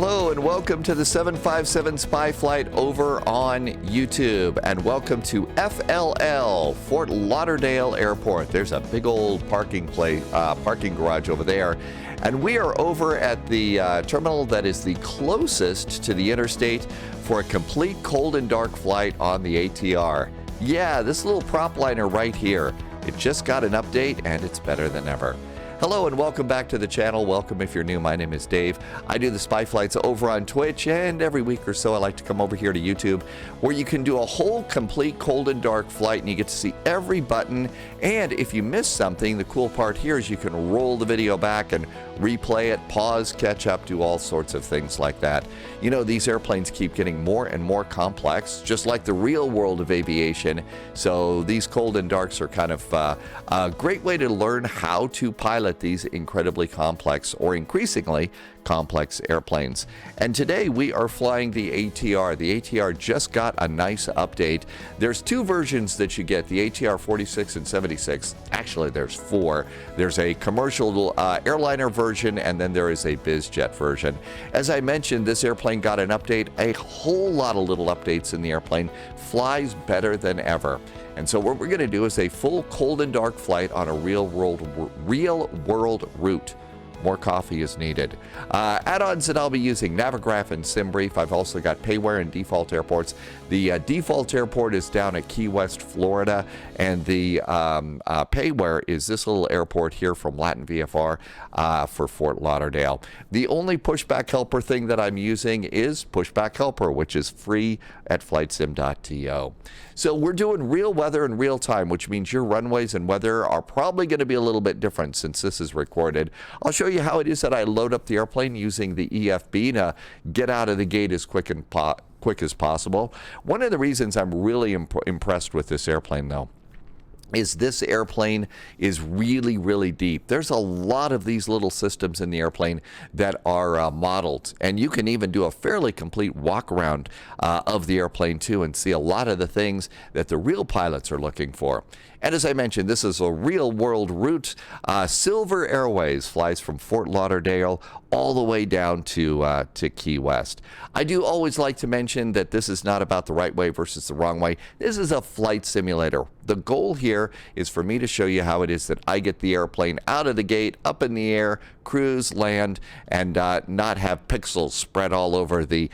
Hello and welcome to the 757 Spy Flight over on YouTube, and welcome to FLL, Fort Lauderdale Airport. There's a big old parking garage over there, and we are over at the terminal that is the closest to the interstate for a complete cold and dark flight on the ATR. Yeah, this little prop liner right here, it just got an update and it's better than ever. Hello and welcome back to the channel. Welcome if you're new. My name is Dave. I do the Spy Flights over on Twitch, and every week or so I like to come over here to YouTube where you can do a whole complete cold and dark flight and you get to see every button. And if you miss something, the cool part here is you can roll the video back and replay it, pause, catch up, do all sorts of things like that. You know, these airplanes keep getting more and more complex, just like the real world of aviation. So these cold and darks are kind of a great way to learn how to pilot these incredibly complex or increasingly complex airplanes. And today we are flying the ATR. The ATR just got a nice update. There's two versions that you get, the ATR 46 and 76. Actually, there's four. There's a commercial airliner version, and then there is a BizJet version. As I mentioned, this airplane got an update, a whole lot of little updates in the airplane, flies better than ever. And so what we're going to do is a full cold and dark flight on a real world route. More coffee is needed. Add-ons that I'll be using: Navigraph and SimBrief. I've also got Payware and default airports. The default airport is down at Key West, Florida, and the Payware is this little airport here from Latin VFR for Fort Lauderdale. The only Pushback Helper thing that I'm using is Pushback Helper, which is free at flightsim.to. So we're doing real weather in real time, which means your runways and weather are probably going to be a little bit different since this is recorded. I'll show you how it is that I load up the airplane using the EFB to get out of the gate as quick as possible. One of the reasons I'm really impressed with this airplane, though, is this airplane is really deep. There's a lot of these little systems in the airplane that are modeled, and you can even do a fairly complete walk around of the airplane too and see a lot of the things that the real pilots are looking for. And as I mentioned, this is a real world route. Silver Airways flies from Fort Lauderdale all the way down to Key West. I do always like to mention that this is not about the right way versus the wrong way. This is a flight simulator. The goal here is for me to show you how it is that I get the airplane out of the gate, up in the air, cruise, land, and not have pixels spread all over the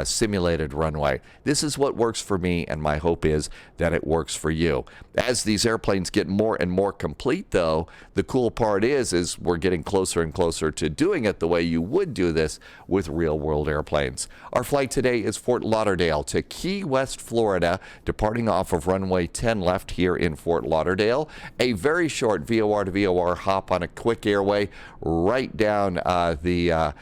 simulated runway. This is what works for me, and my hope is that it works for you. As these airplanes get more and more complete, though, the cool part is we're getting closer and closer to doing it the way you would do this with real-world airplanes. Our flight today is Fort Lauderdale to Key West, Florida, departing off of runway 10 left here in Fort Lauderdale. A very short VOR to VOR hop on a quick airway right down the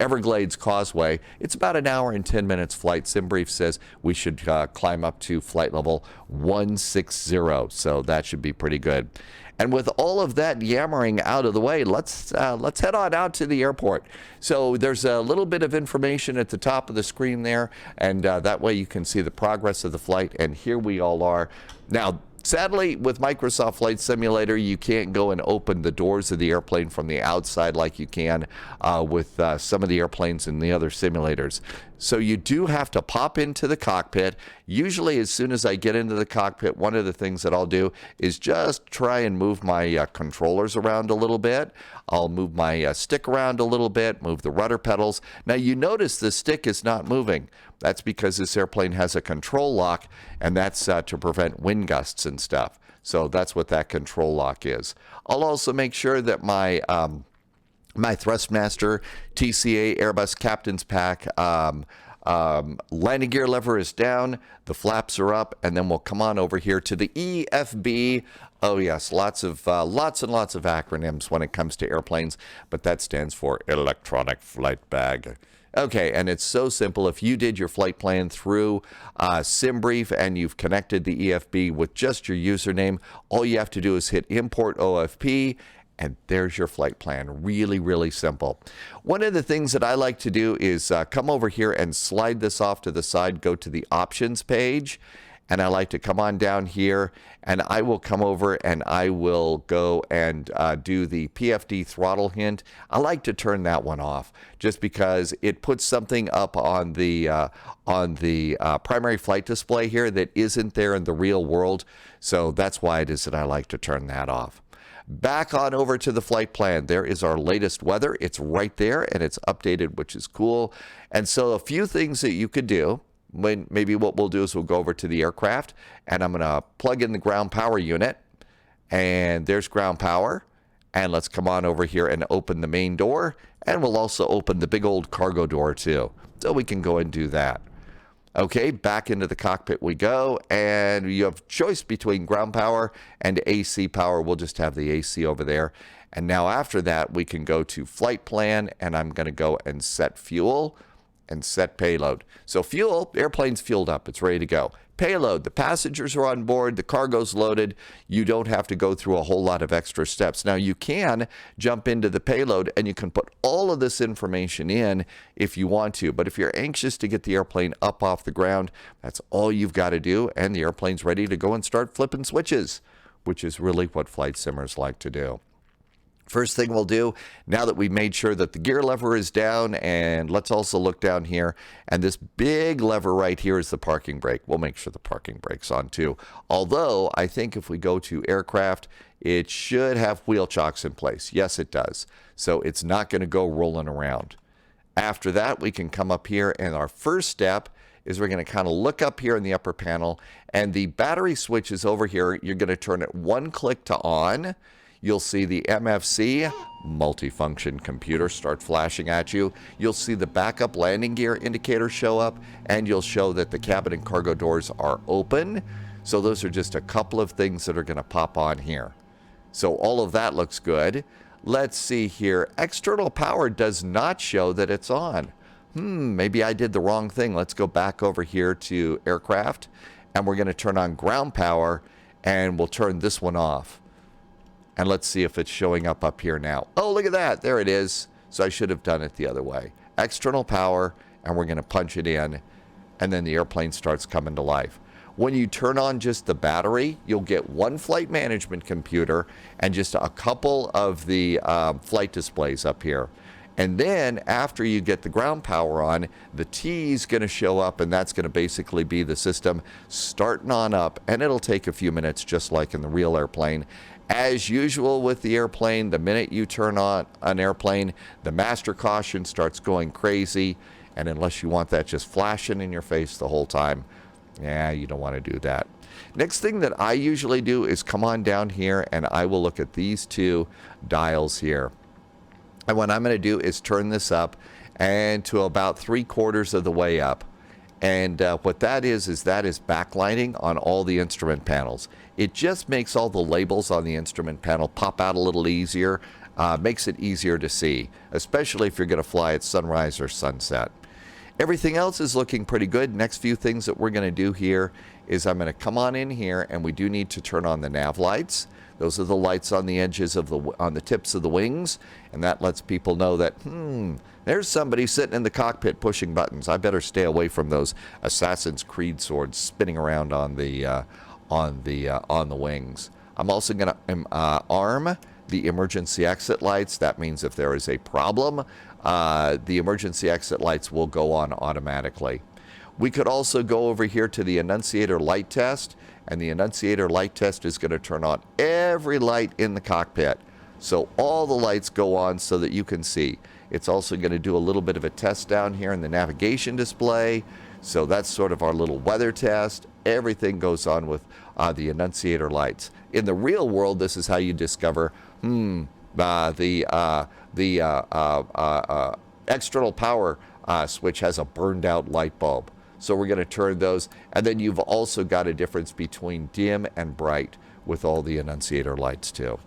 Everglades Causeway. It's about an hour and 10 minutes flight. SimBrief says we should climb up to flight level 160, so that should be pretty good. And with all of that yammering out of the way, let's head on out to the airport. So there's a little bit of information at the top of the screen there, and that way you can see the progress of the flight. And here we all are. Now, sadly, with Microsoft Flight Simulator, you can't go and open the doors of the airplane from the outside like you can with some of the airplanes in the other simulators. So you do have to pop into the cockpit. Usually as soon as I get into the cockpit, one of the things that I'll do is just try and move my controllers around a little bit. I'll move my stick around a little bit, move the rudder pedals. Now you notice the stick is not moving. That's because this airplane has a control lock, and that's to prevent wind gusts and stuff. So that's what that control lock is. I'll also make sure that my my Thrustmaster TCA Airbus Captain's Pack landing gear lever is down, the flaps are up, and then we'll come on over here to the EFB. Oh yes, lots and lots of acronyms when it comes to airplanes, but that stands for Electronic Flight Bag. Okay, and it's so simple. If you did your flight plan through SimBrief and you've connected the EFB with just your username, all you have to do is hit Import OFP, and there's your flight plan. Really simple. One of the things that I like to do is come over here and slide this off to the side, go to the options page, and I like to come on down here, and I will come over and I will go and do the PFD throttle hint. I like to turn that one off just because it puts something up on the primary flight display here that isn't there in the real world. So that's why it is that I like to turn that off. Back on over to the flight plan. There is our latest weather. It's right there, and it's updated, which is cool. And so a few things that you could do. Maybe what we'll do is we'll go over to the aircraft, and I'm going to plug in the ground power unit. And there's ground power. And let's come on over here and open the main door. And we'll also open the big old cargo door, too. So we can go and do that. Okay, back into the cockpit we go, and you have choice between ground power and AC power. We'll just have the AC over there. And now after that, we can go to flight plan, and I'm going to go and set fuel and set payload. So fuel, the airplane's fueled up. It's ready to go. Payload, the passengers are on board, the cargo's loaded. You don't have to go through a whole lot of extra steps. Now, you can jump into the payload, and you can put all of this information in if you want to. But if you're anxious to get the airplane up off the ground, that's all you've got to do, and the airplane's ready to go and start flipping switches, which is really what flight simmers like to do. First thing we'll do, now that we've made sure that the gear lever is down, and let's also look down here, and this big lever right here is the parking brake. We'll make sure the parking brake's on too. Although, I think if we go to aircraft, it should have wheel chocks in place. Yes, it does. So it's not going to go rolling around. After that, we can come up here, and our first step is we're going to kind of look up here in the upper panel, and the battery switch is over here. You're going to turn it one click to on. You'll see the MFC, multifunction computer, start flashing at you. You'll see the backup landing gear indicator show up, and you'll show that the cabin and cargo doors are open. So those are just a couple of things that are going to pop on here. So all of that looks good. Let's see here. External power does not show that it's on. Maybe I did the wrong thing. Let's go back over here to aircraft, and we're going to turn on ground power, and we'll turn this one off. And let's see if it's showing up here now. Oh, look at that. There it is. So I should have done it the other way. External power, and we're going to punch it in, and then the airplane starts coming to life. When you turn on just the battery, you'll get one flight management computer and just a couple of the flight displays up here. And then after you get the ground power on, the T is going to show up, and that's going to basically be the system starting on up, and it'll take a few minutes just like in the real airplane. As usual with the airplane, the minute you turn on an airplane, the master caution starts going crazy, and unless you want that just flashing in your face the whole time, yeah, you don't want to do that. Next thing that I usually do is come on down here, and I will look at these two dials here. And what I'm going to do is turn this up and to about 3/4 of the way up. And what that is backlighting on all the instrument panels. It just makes all the labels on the instrument panel pop out a little easier, makes it easier to see, especially if you're going to fly at sunrise or sunset. Everything else is looking pretty good. Next few things that we're going to do here is I'm going to come on in here, and we do need to turn on the nav lights. Those are the lights on the edges of on the tips of the wings, and that lets people know that there's somebody sitting in the cockpit pushing buttons. I better stay away from those Assassin's Creed swords spinning around on the wings. I'm also going to arm the emergency exit lights. That means if there is a problem, the emergency exit lights will go on automatically. We could also go over here to the annunciator light test, and the annunciator light test is going to turn on every light in the cockpit. So all the lights go on so that you can see. It's also going to do a little bit of a test down here in the navigation display. So that's sort of our little weather test. Everything goes on with the annunciator lights. In the real world, this is how you discover the external power switch has a burned out light bulb. So we're going to turn those. And then you've also got a difference between dim and bright with all the annunciator lights too.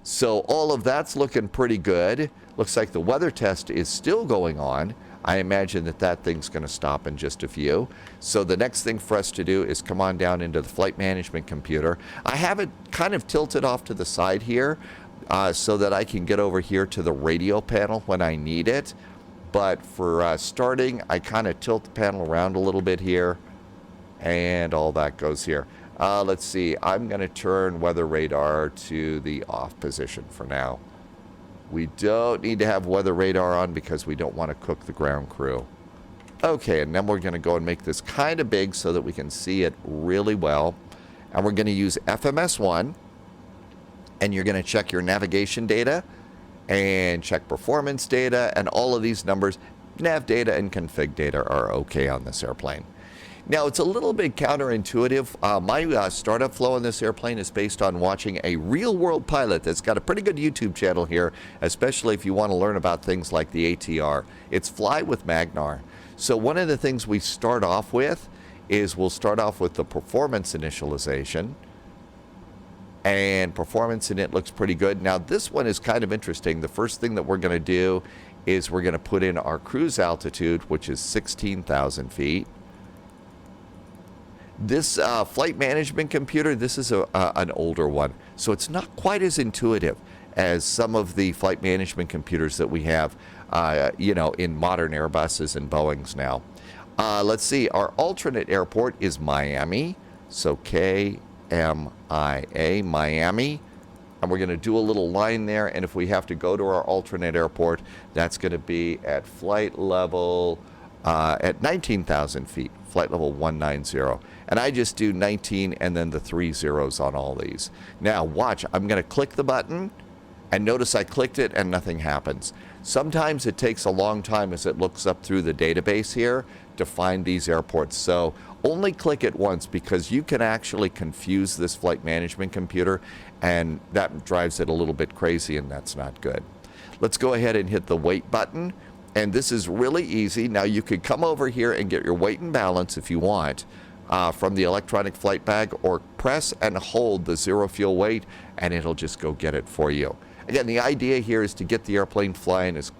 So all of that's looking pretty good. Looks like the weather test is still going on. I imagine that thing's going to stop in just a few. So the next thing for us to do is come on down into the flight management computer. I have it kind of tilted off to the side here so that I can get over here to the radio panel when I need it. But for starting, I kind of tilt the panel around a little bit here. and all that goes here. Let's see. I'm going to turn weather radar to the off position for now. We don't need to have weather radar on because we don't want to cook the ground crew. Okay, and then we're going to go and make this kind of big so that we can see it really well. And we're going to use FMS1. And you're going to check your navigation data and check performance data. And all of these numbers, nav data and config data, are okay on this airplane. Now, it's a little bit counterintuitive. My startup flow on this airplane is based on watching a real-world pilot that's got a pretty good YouTube channel here, especially if you want to learn about things like the ATR. It's Fly with Magnar. So one of the things we start off with is we'll start off with the performance initialization. And performance in it looks pretty good. Now, this one is kind of interesting. The first thing that we're going to do is we're going to put in our cruise altitude, which is 16,000 feet. This flight management computer, this is an older one, so it's not quite as intuitive as some of the flight management computers that we have, you know, in modern Airbuses and Boeings now. Let's see, our alternate airport is Miami, so KMIA, Miami. And we're going to do a little line there, and if we have to go to our alternate airport, that's going to be at flight level at 19,000 feet, flight level 190. And I just do 19 and then the 3 zeros on all these. Now, watch, I'm going to click the button, and notice I clicked it and nothing happens. Sometimes it takes a long time as it looks up through the database here to find these airports. So only click it once, because you can actually confuse this flight management computer, and that drives it a little bit crazy, and that's not good. Let's go ahead and hit the weight button, and this is really easy. Now, you could come over here and get your weight and balance if you want from the electronic flight bag, or press and hold the zero fuel weight, and it'll just go get it for you. Again, the idea here is to get the airplane flying as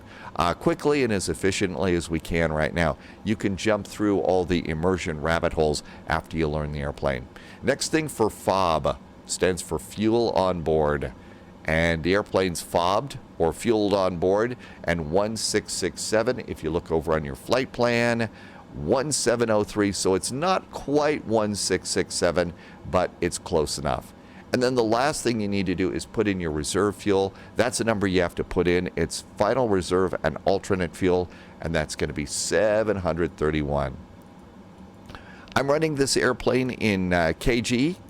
quickly and as efficiently as we can right now. You can jump through all the immersion rabbit holes after you learn the airplane. Next thing, for FOB, stands for fuel on board. And the airplane's fobbed or fueled on board. And 1667, if you look over on your flight plan, 1703. So it's not quite 1667, but it's close enough. And then the last thing you need to do is put in your reserve fuel. That's a number you have to put in. It's final reserve and alternate fuel, and that's going to be 731. I'm running this airplane in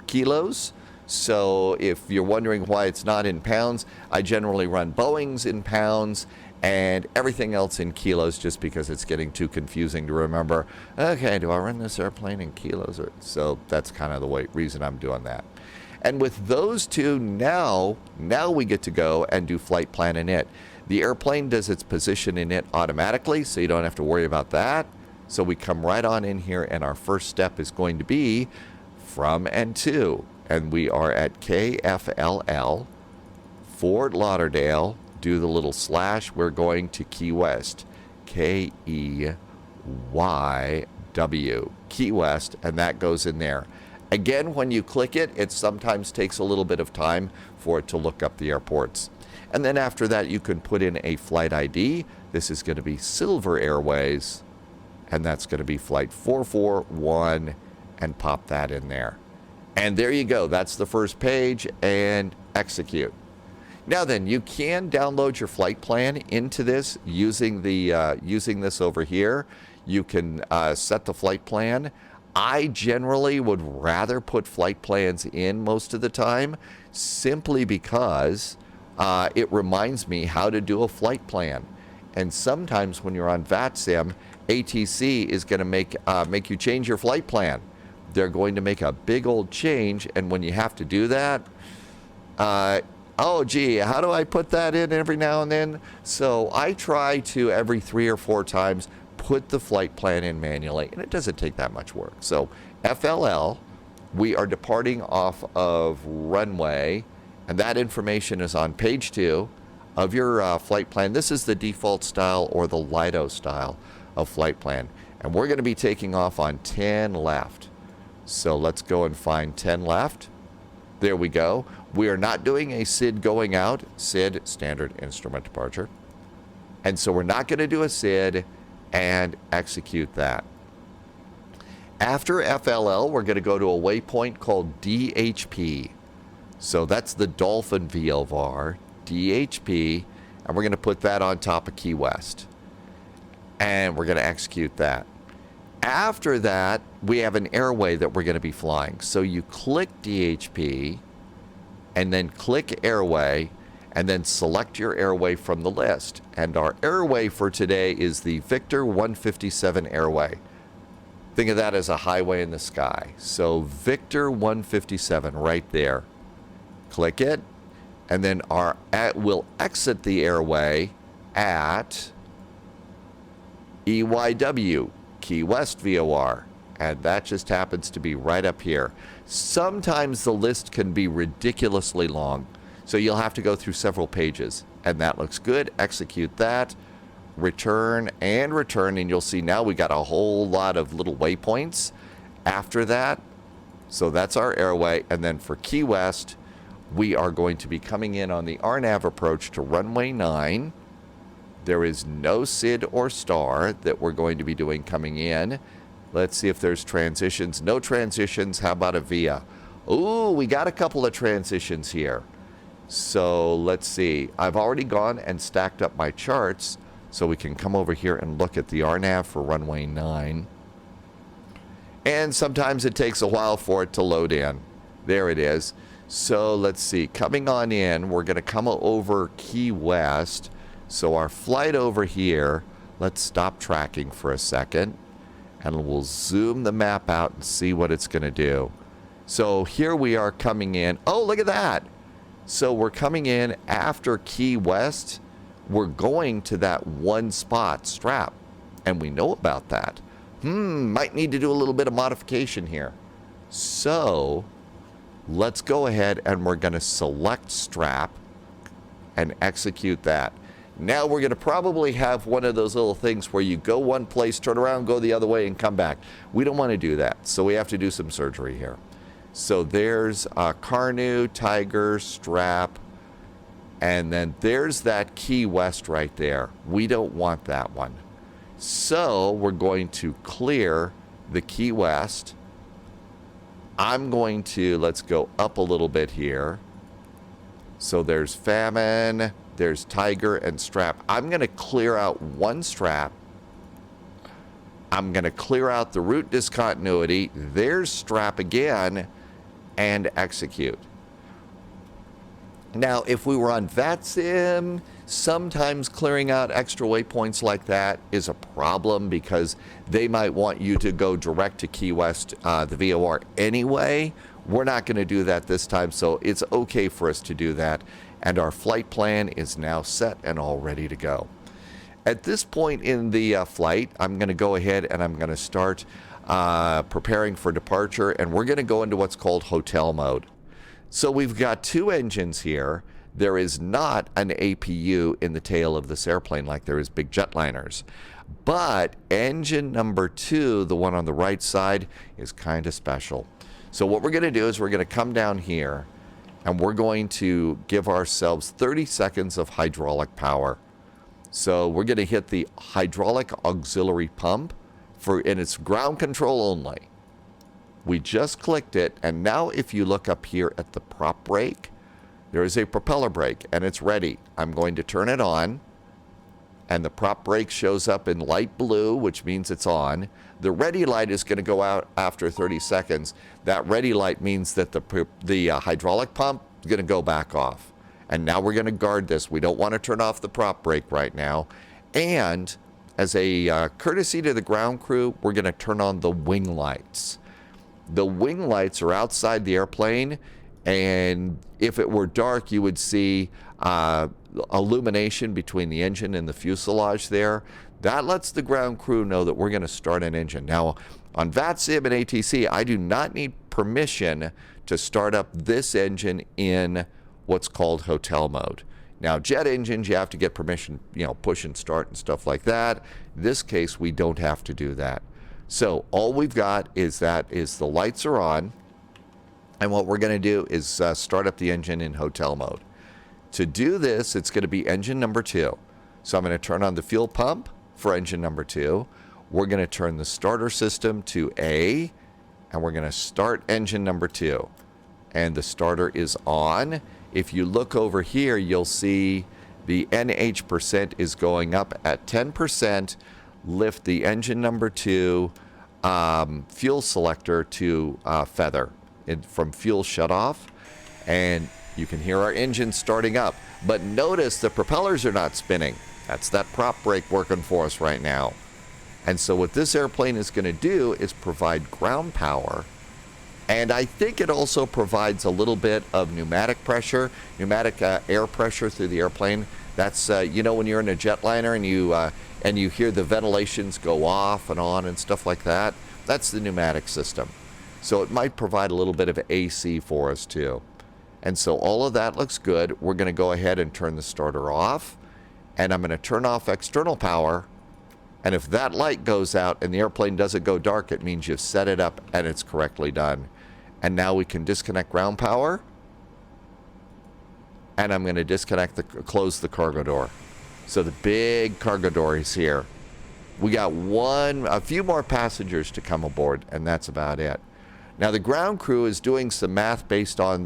kilos. So if you're wondering why it's not in pounds, I generally run Boeings in pounds and everything else in kilos, just because it's getting too confusing to remember. Okay, do I run this airplane in kilos? So that's kind of the reason I'm doing that. And with those two, now we get to go and do flight plan init. The airplane does its position init automatically, so you don't have to worry about that. So we come right on in here, and our first step is going to be from and to. And we are at KFLL, Fort Lauderdale. Do the little slash. We're going to Key West, KEYW, Key West, and that goes in there. Again, when you click it, it sometimes takes a little bit of time for it to look up the airports. And then after that, you can put in a flight ID. This is going to be Silver Airways, and that's going to be flight 441, and pop that in there. And there you go. That's the first page, and execute. Now then, you can download your flight plan into this using this over here. You can set the flight plan. I generally would rather put flight plans in most of the time, simply because it reminds me how to do a flight plan. And sometimes when you're on VATSIM, ATC is going to make you change your flight plan. They're going to make a big old change, and when you have to do that, oh gee, how do I put that in every now and then? So I try to, every 3 or 4 times, put the flight plan in manually, and it doesn't take that much work. So FLL, we are departing off of runway, and that information is on page 2 of your flight plan. This is the default style, or the Lido style of flight plan, and we're going to be taking off on 10 left. So let's go and find 10 left. There we go. We are not doing a SID going out. SID, standard instrument departure. And so we're not going to do a SID and execute that. After FLL, we're going to go to a waypoint called DHP. So that's the Dolphin VLVAR, DHP, and we're going to put that on top of Key West. And we're going to execute that. After that, we have an airway that we're going to be flying. So you click DHP, and then click airway, and then select your airway from the list. And our airway for today is the Victor 157 airway. Think of that as a highway in the sky. So Victor 157 right there. Click it, and then we'll exit the airway at EYW, Key West VOR. And that just happens to be right up here. Sometimes the list can be ridiculously long, so you'll have to go through several pages. And that looks good. Execute that. Return and return, and you'll see now we got a whole lot of little waypoints after that. So that's our airway. And then for Key West, we are going to be coming in on the RNAV approach to runway 9. There is no SID or star that we're going to be doing coming in. Let's see if there's transitions. No transitions. How about a VIA? Ooh, we got a couple of transitions here. So let's see. I've already gone and stacked up my charts, so we can come over here and look at the RNAV for runway 9. And sometimes it takes a while for it to load in. There it is. So let's see. Coming on in, we're going to come over Key West. So our flight over here, let's stop tracking for a second. And we'll zoom the map out and see what it's going to do. So here we are coming in. Oh, look at that. So we're coming in after Key West. We're going to that one spot strap, and we know about that. Might need to do a little bit of modification here. So let's go ahead and we're going to select strap and execute that. Now we're going to probably have one of those little things where you go one place, turn around, go the other way, and come back. We don't want to do that, so we have to do some surgery here. So there's Carnu, Tiger, strap, and then there's that Key West right there. We don't want that one. So we're going to clear the Key West. I'm going to, let's go up a little bit here. So there's Famine, there's Tiger, and strap. I'm going to clear out one strap. I'm going to clear out the route discontinuity. There's strap again, and execute. Now, if we were on VATSIM, sometimes clearing out extra waypoints like that is a problem because they might want you to go direct to Key West, the VOR anyway. We're not going to do that this time, so it's okay for us to do that. And our flight plan is now set and all ready to go. At this point in the flight, I'm going to go ahead and I'm going to start preparing for departure, and we're going to go into what's called hotel mode. So we've got two engines here. There is not an APU in the tail of this airplane like there is big jetliners. But engine number 2, the one on the right side, is kind of special. So what we're going to do is we're going to come down here, and we're going to give ourselves 30 seconds of hydraulic power. So we're going to hit the hydraulic auxiliary pump, and it's ground control only. We just clicked it, and now if you look up here at the prop brake, there is a propeller brake, and it's ready. I'm going to turn it on, and the prop brake shows up in light blue, which means it's on. The ready light is going to go out after 30 seconds. That ready light means that the hydraulic pump is going to go back off. And now we're going to guard this. We don't want to turn off the prop brake right now. And as a courtesy to the ground crew, we're going to turn on the wing lights. The wing lights are outside the airplane, and if it were dark, you would see illumination between the engine and the fuselage there. That lets the ground crew know that we're going to start an engine. Now, on VATSIM and ATC, I do not need permission to start up this engine in what's called hotel mode. Now, jet engines, you have to get permission, push and start and stuff like that. In this case, we don't have to do that. So all we've got is the lights are on, and what we're going to do is start up the engine in hotel mode. To do this, it's going to be engine number 2. So I'm going to turn on the fuel pump for engine number 2. we're going to turn the starter system to A, and we're going to start engine number 2. And the starter is on. If you look over here, you'll see the NH percent is going up at 10%. Lift the engine number 2 fuel selector to feather from fuel shutoff. And you can hear our engine starting up. But notice the propellers are not spinning. That's that prop brake working for us right now. And so what this airplane is going to do is provide ground power. And I think it also provides a little bit of pneumatic pressure, pneumatic air pressure through the airplane. That's, you know, when you're in a jetliner and you hear the ventilations go off and on and stuff like that, that's the pneumatic system. So it might provide a little bit of AC for us too. And so all of that looks good. We're going to go ahead and turn the starter off. And I'm going to turn off external power. And if that light goes out and the airplane doesn't go dark, it means you've set it up and it's correctly done. And now we can disconnect ground power. And I'm going to close the cargo door. So the big cargo door is here. We got a few more passengers to come aboard, and that's about it. Now the ground crew is doing some math based on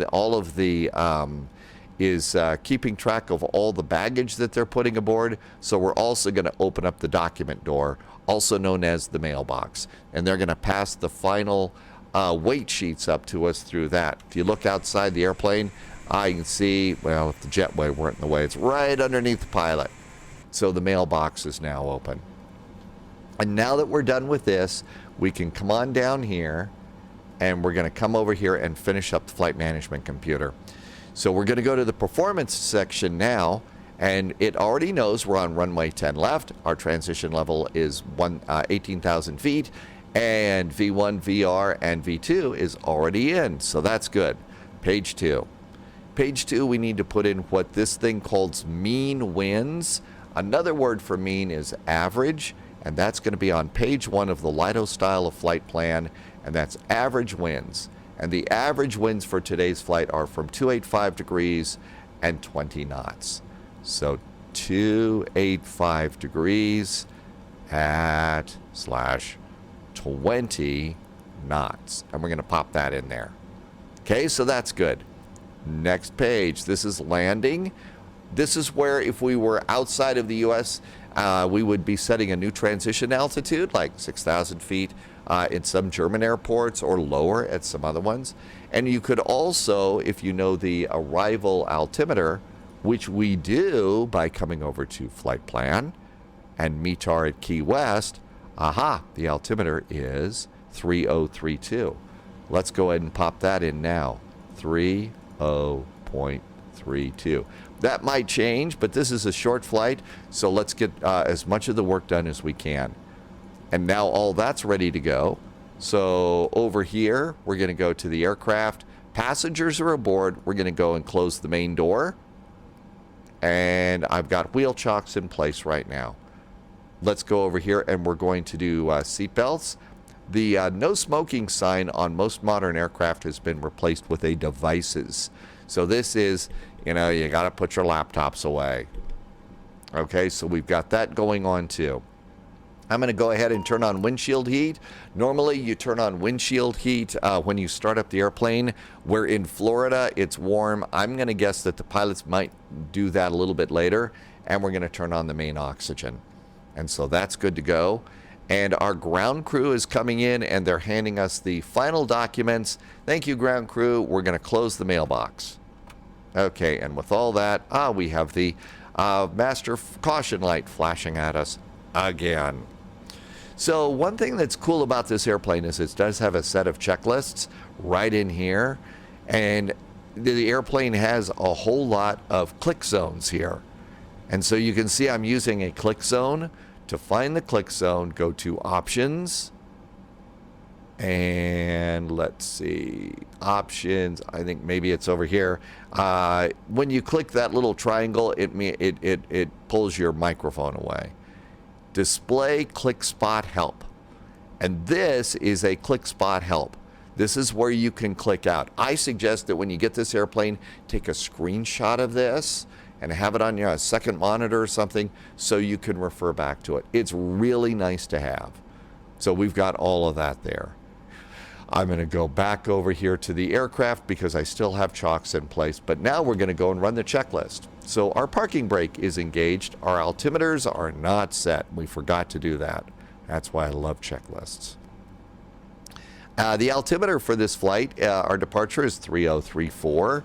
keeping track of all the baggage that they're putting aboard. So we're also going to open up the document door, also known as the mailbox. And they're going to pass the final weight sheets up to us through that. If you look outside the airplane, I can see, well, if the jetway weren't in the way, it's right underneath the pilot. So the mailbox is now open. And now that we're done with this, we can come on down here, and we're going to come over here and finish up the flight management computer. So we're going to go to the performance section now, and it already knows we're on runway 10 left. Our transition level is 18,000 feet, and V1, VR, and V2 is already in, so that's good. Page 2. Page 2, we need to put in what this thing calls mean winds. Another word for mean is average, and that's going to be on page 1 of the Lido style of flight plan, and that's average winds. And the average winds for today's flight are from 285 degrees and 20 knots. So 285 degrees at /20 knots. And we're going to pop that in there. Okay, so that's good. Next page. This is landing. This is where if we were outside of the U.S., we would be setting a new transition altitude, like 6,000 feet in some German airports or lower at some other ones. And you could also, if you know the arrival altimeter, which we do by coming over to Flight Plan and METAR at Key West, the altimeter is 3032. Let's go ahead and pop that in now. 30.32. That might change, but this is a short flight, so let's get as much of the work done as we can. And now all that's ready to go. So over here, we're going to go to the aircraft. Passengers are aboard. We're going to go and close the main door. And I've got wheel chocks in place right now. Let's go over here, and we're going to do seatbelts. The no smoking sign on most modern aircraft has been replaced with a devices. So this is, you know, you got to put your laptops away. Okay, so we've got that going on too. I'm going to go ahead and turn on windshield heat. Normally, you turn on windshield heat when you start up the airplane. We're in Florida. It's warm. I'm going to guess that the pilots might do that a little bit later. And we're going to turn on the main oxygen. And so that's good to go. And our ground crew is coming in, and they're handing us the final documents. Thank you, ground crew. We're going to close the mailbox. Okay, and with all that, we have the master caution light flashing at us again. So one thing that's cool about this airplane is it does have a set of checklists right in here. And the airplane has a whole lot of click zones here. And so you can see I'm using a click zone. To find the click zone, go to Options. And let's see, Options, I think maybe it's over here. When you click that little triangle, it pulls your microphone away. Display click spot help. And this is a click spot help. This is where you can click out. I suggest that when you get this airplane, take a screenshot of this and have it on your second monitor or something so you can refer back to it. It's really nice to have. So we've got all of that there. I'm going to go back over here to the aircraft because I still have chocks in place, but now we're going to go and run the checklist. So our parking brake is engaged. Our altimeters are not set. We forgot to do that. That's why I love checklists. The altimeter for this flight, our departure is 3034,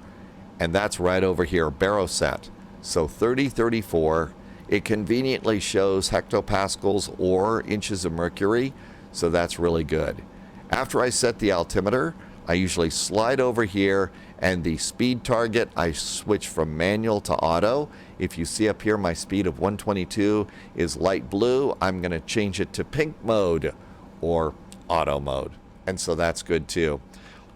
and that's right over here, baro set. So 3034, it conveniently shows hectopascals or inches of mercury, so that's really good. After I set the altimeter, I usually slide over here, and the speed target, I switch from manual to auto. If you see up here, my speed of 122 is light blue. I'm going to change it to pink mode or auto mode. And so that's good too.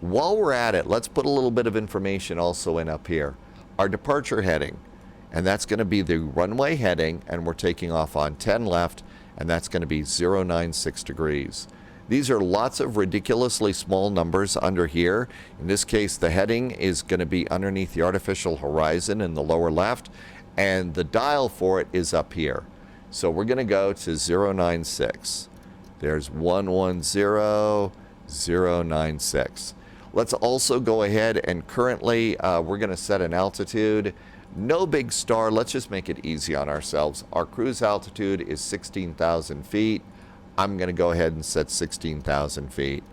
While we're at it, let's put a little bit of information also in up here. Our departure heading, and that's going to be the runway heading, and we're taking off on 10 left, and that's going to be 096 degrees. These are lots of ridiculously small numbers under here. In this case, the heading is going to be underneath the artificial horizon in the lower left, and the dial for it is up here. So we're going to go to 096. There's 110, 096. Let's also go ahead and currently we're going to set an altitude. No big star. Let's just make it easy on ourselves. Our cruise altitude is 16,000 feet. I'm going to go ahead and set 16,000 feet.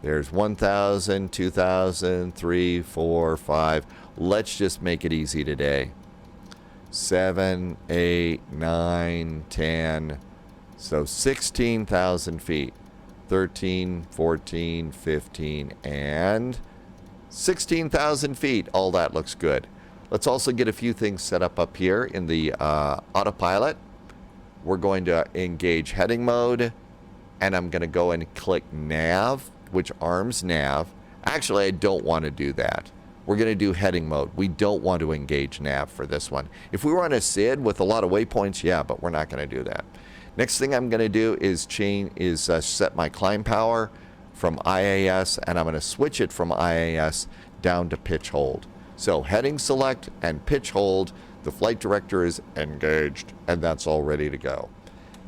There's 1,000, 2,000, 3, 4, 5. Let's just make it easy today. 7, 8, 9, 10. So 16,000 feet. 13, 14, 15, and 16,000 feet. All that looks good. Let's also get a few things set up here in the autopilot. We're going to engage heading mode, and I'm going to go and click nav, which arms nav. Actually, I don't want to do that. We're going to do heading mode. We don't want to engage nav for this one. If we were on a SID with a lot of waypoints, yeah, but we're not going to do that. Next thing I'm going to do is set my climb power from IAS, and I'm going to switch it from IAS down to pitch hold. So heading select and pitch hold. The flight director is engaged, and that's all ready to go.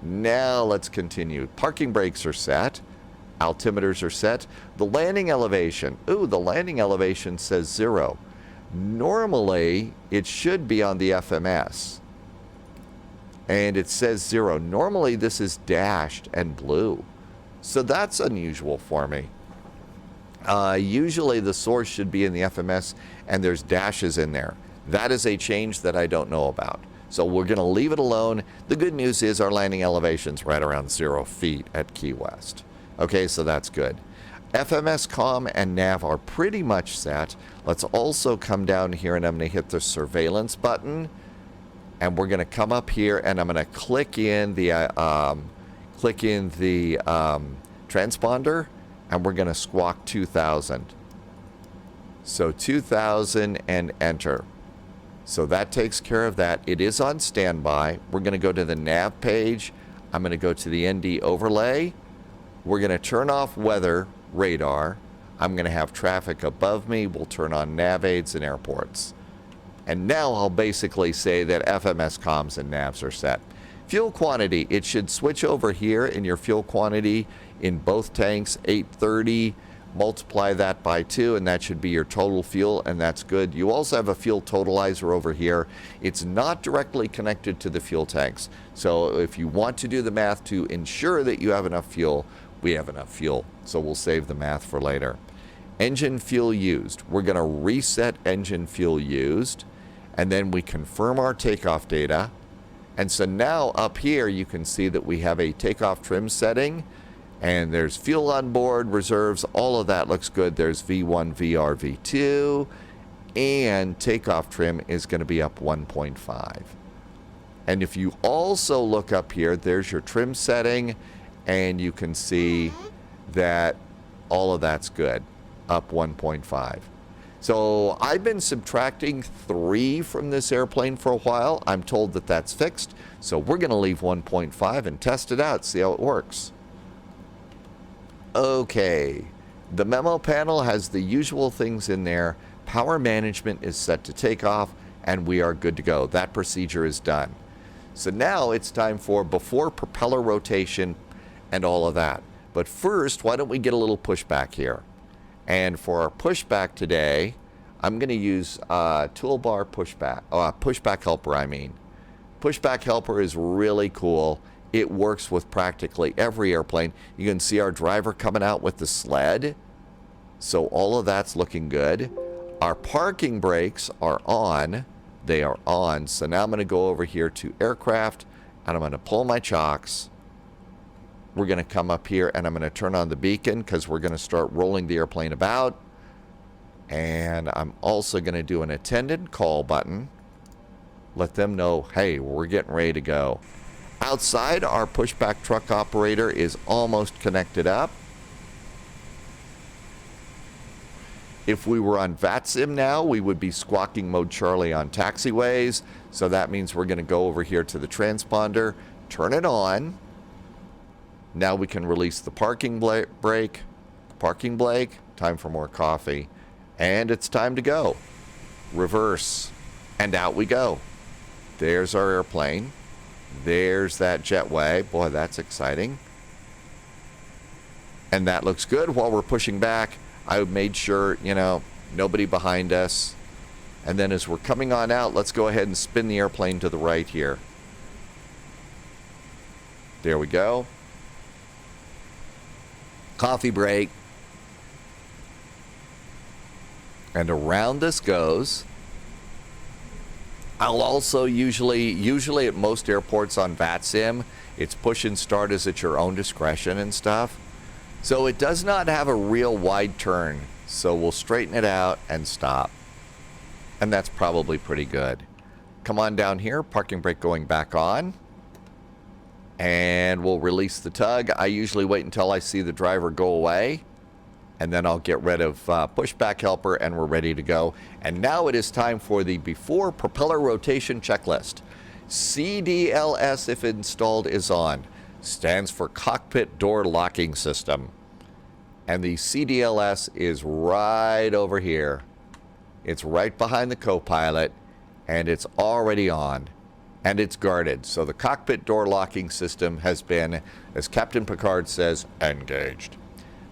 Now let's continue. Parking brakes are set. Altimeters are set. The landing elevation. Ooh, the landing elevation says 0. Normally, it should be on the FMS. And it says 0. Normally, this is dashed and blue. So that's unusual for me. Usually, the source should be in the FMS, and there's dashes in there. That is a change that I don't know about. So we're going to leave it alone. The good news is our landing elevation's right around 0 feet at Key West. Okay, so that's good. FMS comm and nav are pretty much set. Let's also come down here, and I'm going to hit the surveillance button. And we're going to come up here, and I'm going to click in the transponder, and we're going to squawk 2,000. So 2,000 and enter. So that takes care of that. It is on standby. We're going to go to the nav page. I'm going to go to the ND overlay. We're going to turn off weather radar. I'm going to have traffic above me. We'll turn on nav aids and airports. And now I'll basically say that FMS comms and navs are set. Fuel quantity, it should switch over here in your fuel quantity in both tanks, 830. Multiply that by 2, and that should be your total fuel, and that's good. You also have a fuel totalizer over here. It's not directly connected to the fuel tanks. So if you want to do the math to ensure that you have enough fuel, we have enough fuel. So we'll save the math for later. Engine fuel used. We're going to reset engine fuel used, and then we confirm our takeoff data. And so now up here you can see that we have a takeoff trim setting, and there's fuel on board, reserves, all of that looks good. There's V1, VR, V2, and takeoff trim is going to be up 1.5. And if you also look up here, there's your trim setting, and you can see that all of that's good, up 1.5. So I've been subtracting 3 from this airplane for a while. I'm told that that's fixed, so we're going to leave 1.5 and test it out, see how it works. Okay, the memo panel has the usual things in there. Power management is set to takeoff, and we are good to go. That procedure is done. So now it's time for before propeller rotation and all of that. But first, why don't we get a little pushback here? And for our pushback today, I'm going to use toolbar pushback, pushback helper, I mean. Pushback helper is really cool. It works with practically every airplane. You can see our driver coming out with the sled. So all of that's looking good. Our parking brakes are on. They are on. So now I'm going to go over here to aircraft, and I'm going to pull my chocks. We're going to come up here, and I'm going to turn on the beacon because we're going to start rolling the airplane about. And I'm also going to do an attendant call button. Let them know, hey, we're getting ready to go. Outside, our pushback truck operator is almost connected up. If we were on VATSIM now, we would be squawking mode Charlie on taxiways. So that means we're going to go over here to the transponder, turn it on. Now we can release the parking brake. Parking brake, time for more coffee. And it's time to go. Reverse. And out we go. There's our airplane. There's that jetway. Boy, that's exciting. And that looks good. While we're pushing back, I made sure, you know, nobody behind us. And then as we're coming on out, let's go ahead and spin the airplane to the right here. There we go. Coffee break. And around this goes. I'll also usually at most airports on VATSIM, it's push and start is at your own discretion and stuff. So it does not have a real wide turn. So we'll straighten it out and stop. And that's probably pretty good. Come on down here, parking brake going back on. And we'll release the tug. I usually wait until I see the driver go away. And then I'll get rid of pushback helper and we're ready to go. And now it is time for the before propeller rotation checklist. CDLS, if installed, is on. Stands for Cockpit Door Locking System. And the CDLS is right over here. It's right behind the co-pilot, and it's already on. And it's guarded. So the Cockpit Door Locking System has been, as Captain Picard says, engaged.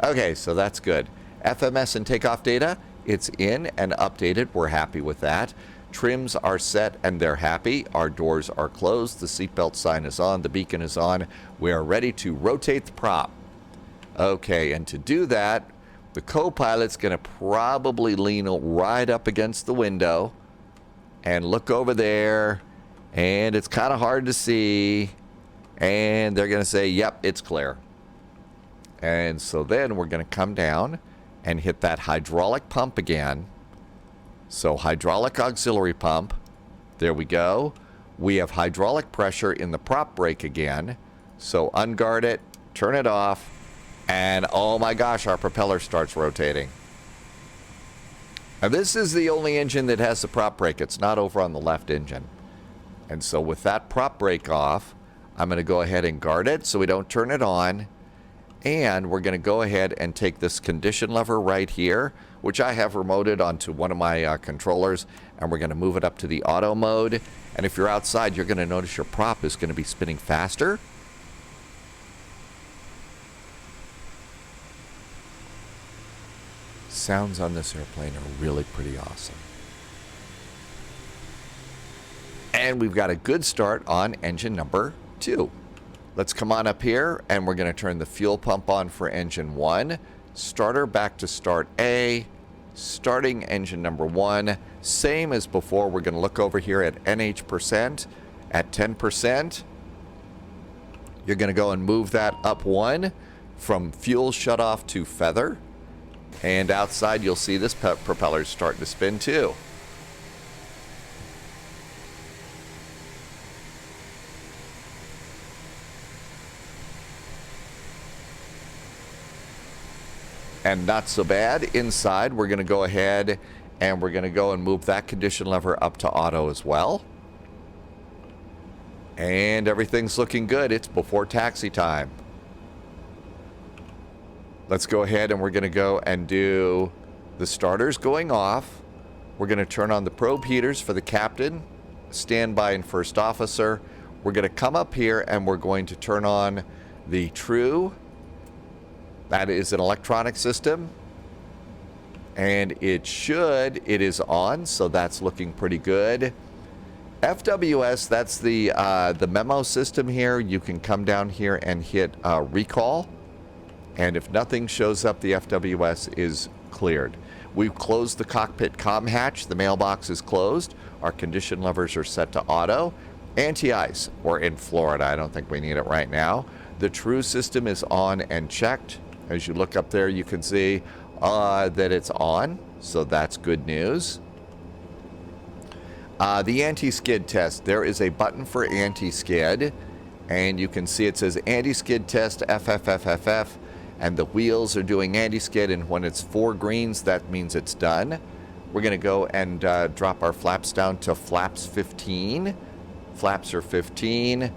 Okay, so that's good. FMS and takeoff data, it's in and updated. We're happy with that. Trims are set and they're happy. Our doors are closed. The seatbelt sign is on. The beacon is on. We are ready to rotate the prop. Okay, and to do that, the co-pilot's going to probably lean right up against the window and look over there. And it's kind of hard to see. And they're going to say, yep, it's clear. And so then we're going to come down and hit that hydraulic pump again. So hydraulic auxiliary pump. There we go. We have hydraulic pressure in the prop brake again. So unguard it, turn it off, and oh my gosh, our propeller starts rotating. Now this is the only engine that has the prop brake. It's not over on the left engine. And so with that prop brake off, I'm going to go ahead and guard it so we don't turn it on. And we're going to go ahead and take this condition lever right here, which I have remoted onto one of my controllers, and we're going to move it up to the auto mode. And if you're outside, you're going to notice your prop is going to be spinning faster. Sounds on this airplane are really pretty awesome. And we've got a good start on engine number 2. Let's come on up here, and we're going to turn the fuel pump on for engine 1. Starter back to start A. Starting engine number 1. Same as before, we're going to look over here at NH%. At 10%, you're going to go and move that up 1 from fuel shutoff to feather. And outside, you'll see this propeller starting to spin too. And not so bad. Inside, we're going to go ahead and we're going to go and move that condition lever up to auto as well. And everything's looking good. It's before taxi time. Let's go ahead and we're going to go and do the starters going off. We're going to turn on the probe heaters for the captain, standby and first officer. We're going to come up here and we're going to turn on the true That is an electronic system. And it is on, so that's looking pretty good. FWS, that's the memo system here. You can come down here and hit recall. And if nothing shows up, the FWS is cleared. We've closed the cockpit comm hatch. The mailbox is closed. Our condition levers are set to auto. Anti-ice, we're in Florida. I don't think we need it right now. The true system is on and checked. As you look up there, you can see that it's on, so that's good news. The anti-skid test, there is a button for anti-skid, and you can see it says anti-skid test FFFFF, and the wheels are doing anti-skid, and when it's 4 greens, that means it's done. We're going to go and drop our flaps down to flaps 15. Flaps are 15,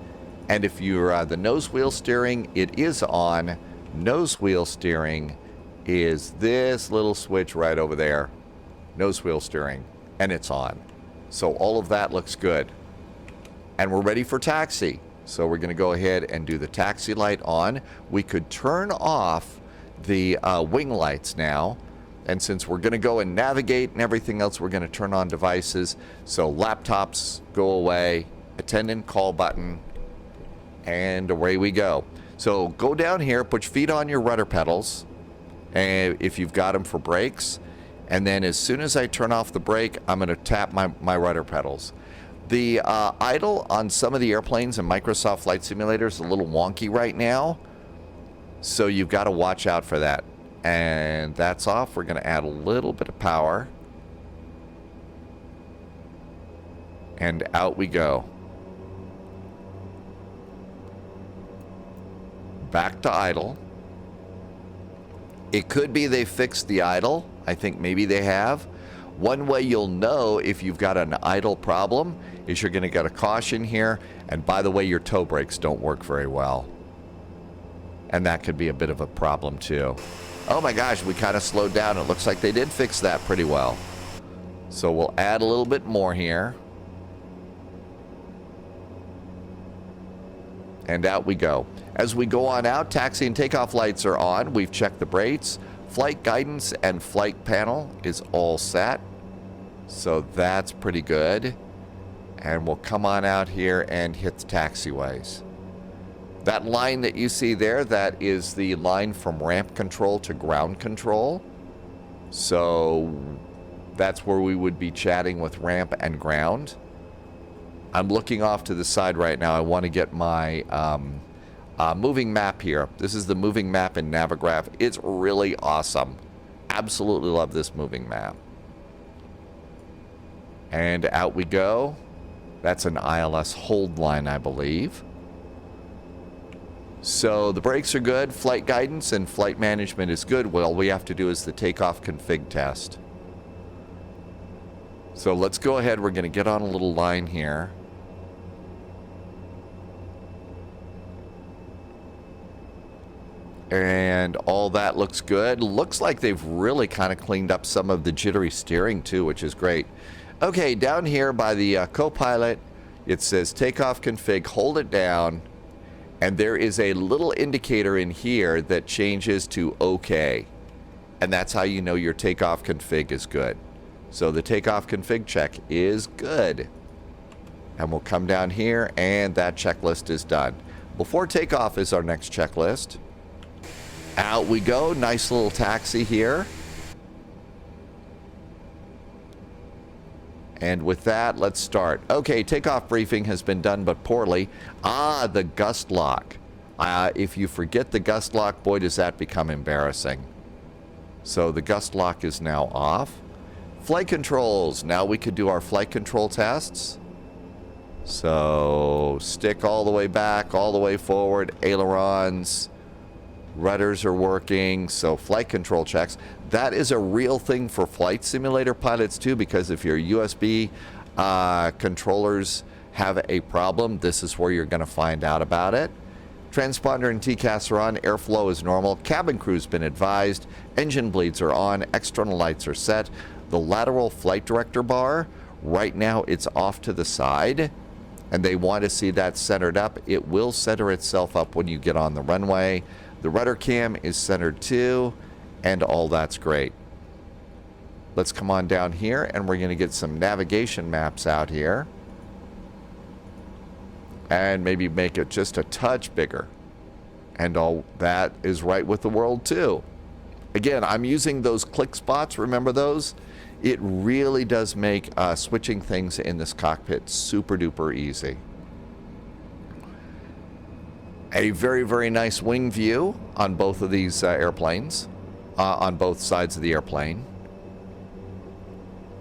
and if you're the nose wheel steering, it is on. Nose wheel steering is this little switch right over there. Nose wheel steering, and it's on. So all of that looks good. And we're ready for taxi. So we're going to go ahead and do the taxi light on. We could turn off the wing lights now. And since we're going to go and navigate and everything else, we're going to turn on devices. So laptops go away, attendant call button, and away we go. So go down here, put your feet on your rudder pedals, and if you've got them for brakes. And then as soon as I turn off the brake, I'm going to tap my rudder pedals. The idle on some of the airplanes and Microsoft Flight Simulator is a little wonky right now. So you've got to watch out for that. And that's off. We're going to add a little bit of power. And out we go. Back to idle. It could be they fixed the idle. I think maybe they have. One way you'll know if you've got an idle problem is you're going to get a caution here. And by the way, your toe brakes don't work very well. And that could be a bit of a problem too. Oh my gosh, we kind of slowed down. It looks like they did fix that pretty well. So we'll add a little bit more here. And out we go. As we go on out, taxi and takeoff lights are on. We've checked the brakes. Flight guidance and flight panel is all set. So that's pretty good. And we'll come on out here and hit the taxiways. That line that you see there, that is the line from ramp control to ground control. So that's where we would be chatting with ramp and ground. I'm looking off to the side right now. I want to get my moving map here. This is the moving map in Navigraph. It's really awesome. Absolutely love this moving map. And out we go. That's an ILS hold line, I believe. So the brakes are good. Flight guidance and flight management is good. Well, all we have to do is the takeoff config test. So let's go ahead. We're going to get on a little line here. And all that looks good. Looks like they've really kind of cleaned up some of the jittery steering too, which is great. Okay, down here by the co-pilot, it says takeoff config, hold it down. And there is a little indicator in here that changes to OK. And that's how you know your takeoff config is good. So the takeoff config check is good. And we'll come down here and that checklist is done. Before takeoff is our next checklist. Out we go. Nice little taxi here. And with that, let's start. Okay, takeoff briefing has been done, but poorly. The gust lock. If you forget the gust lock, boy, does that become embarrassing. So the gust lock is now off. Flight controls. Now we could do our flight control tests. So stick all the way back, all the way forward, ailerons. Rudders are working, so flight control checks. That is a real thing for flight simulator pilots too, because if your USB controllers have a problem, this is where you're going to find out about it. Transponder and TCAS are on. Airflow is normal. Cabin crew's been advised. Engine bleeds are on. External lights are set. The lateral flight director bar, right now it's off to the side, and they want to see that centered up. It will center itself up when you get on the runway. The rudder cam is centered too, and all that's great. Let's come on down here, and we're going to get some navigation maps out here. And maybe make it just a touch bigger. And all that is right with the world too. Again, I'm using those click spots. Remember those? It really does make switching things in this cockpit super duper easy. A very, very nice wing view on both of these airplanes, on both sides of the airplane.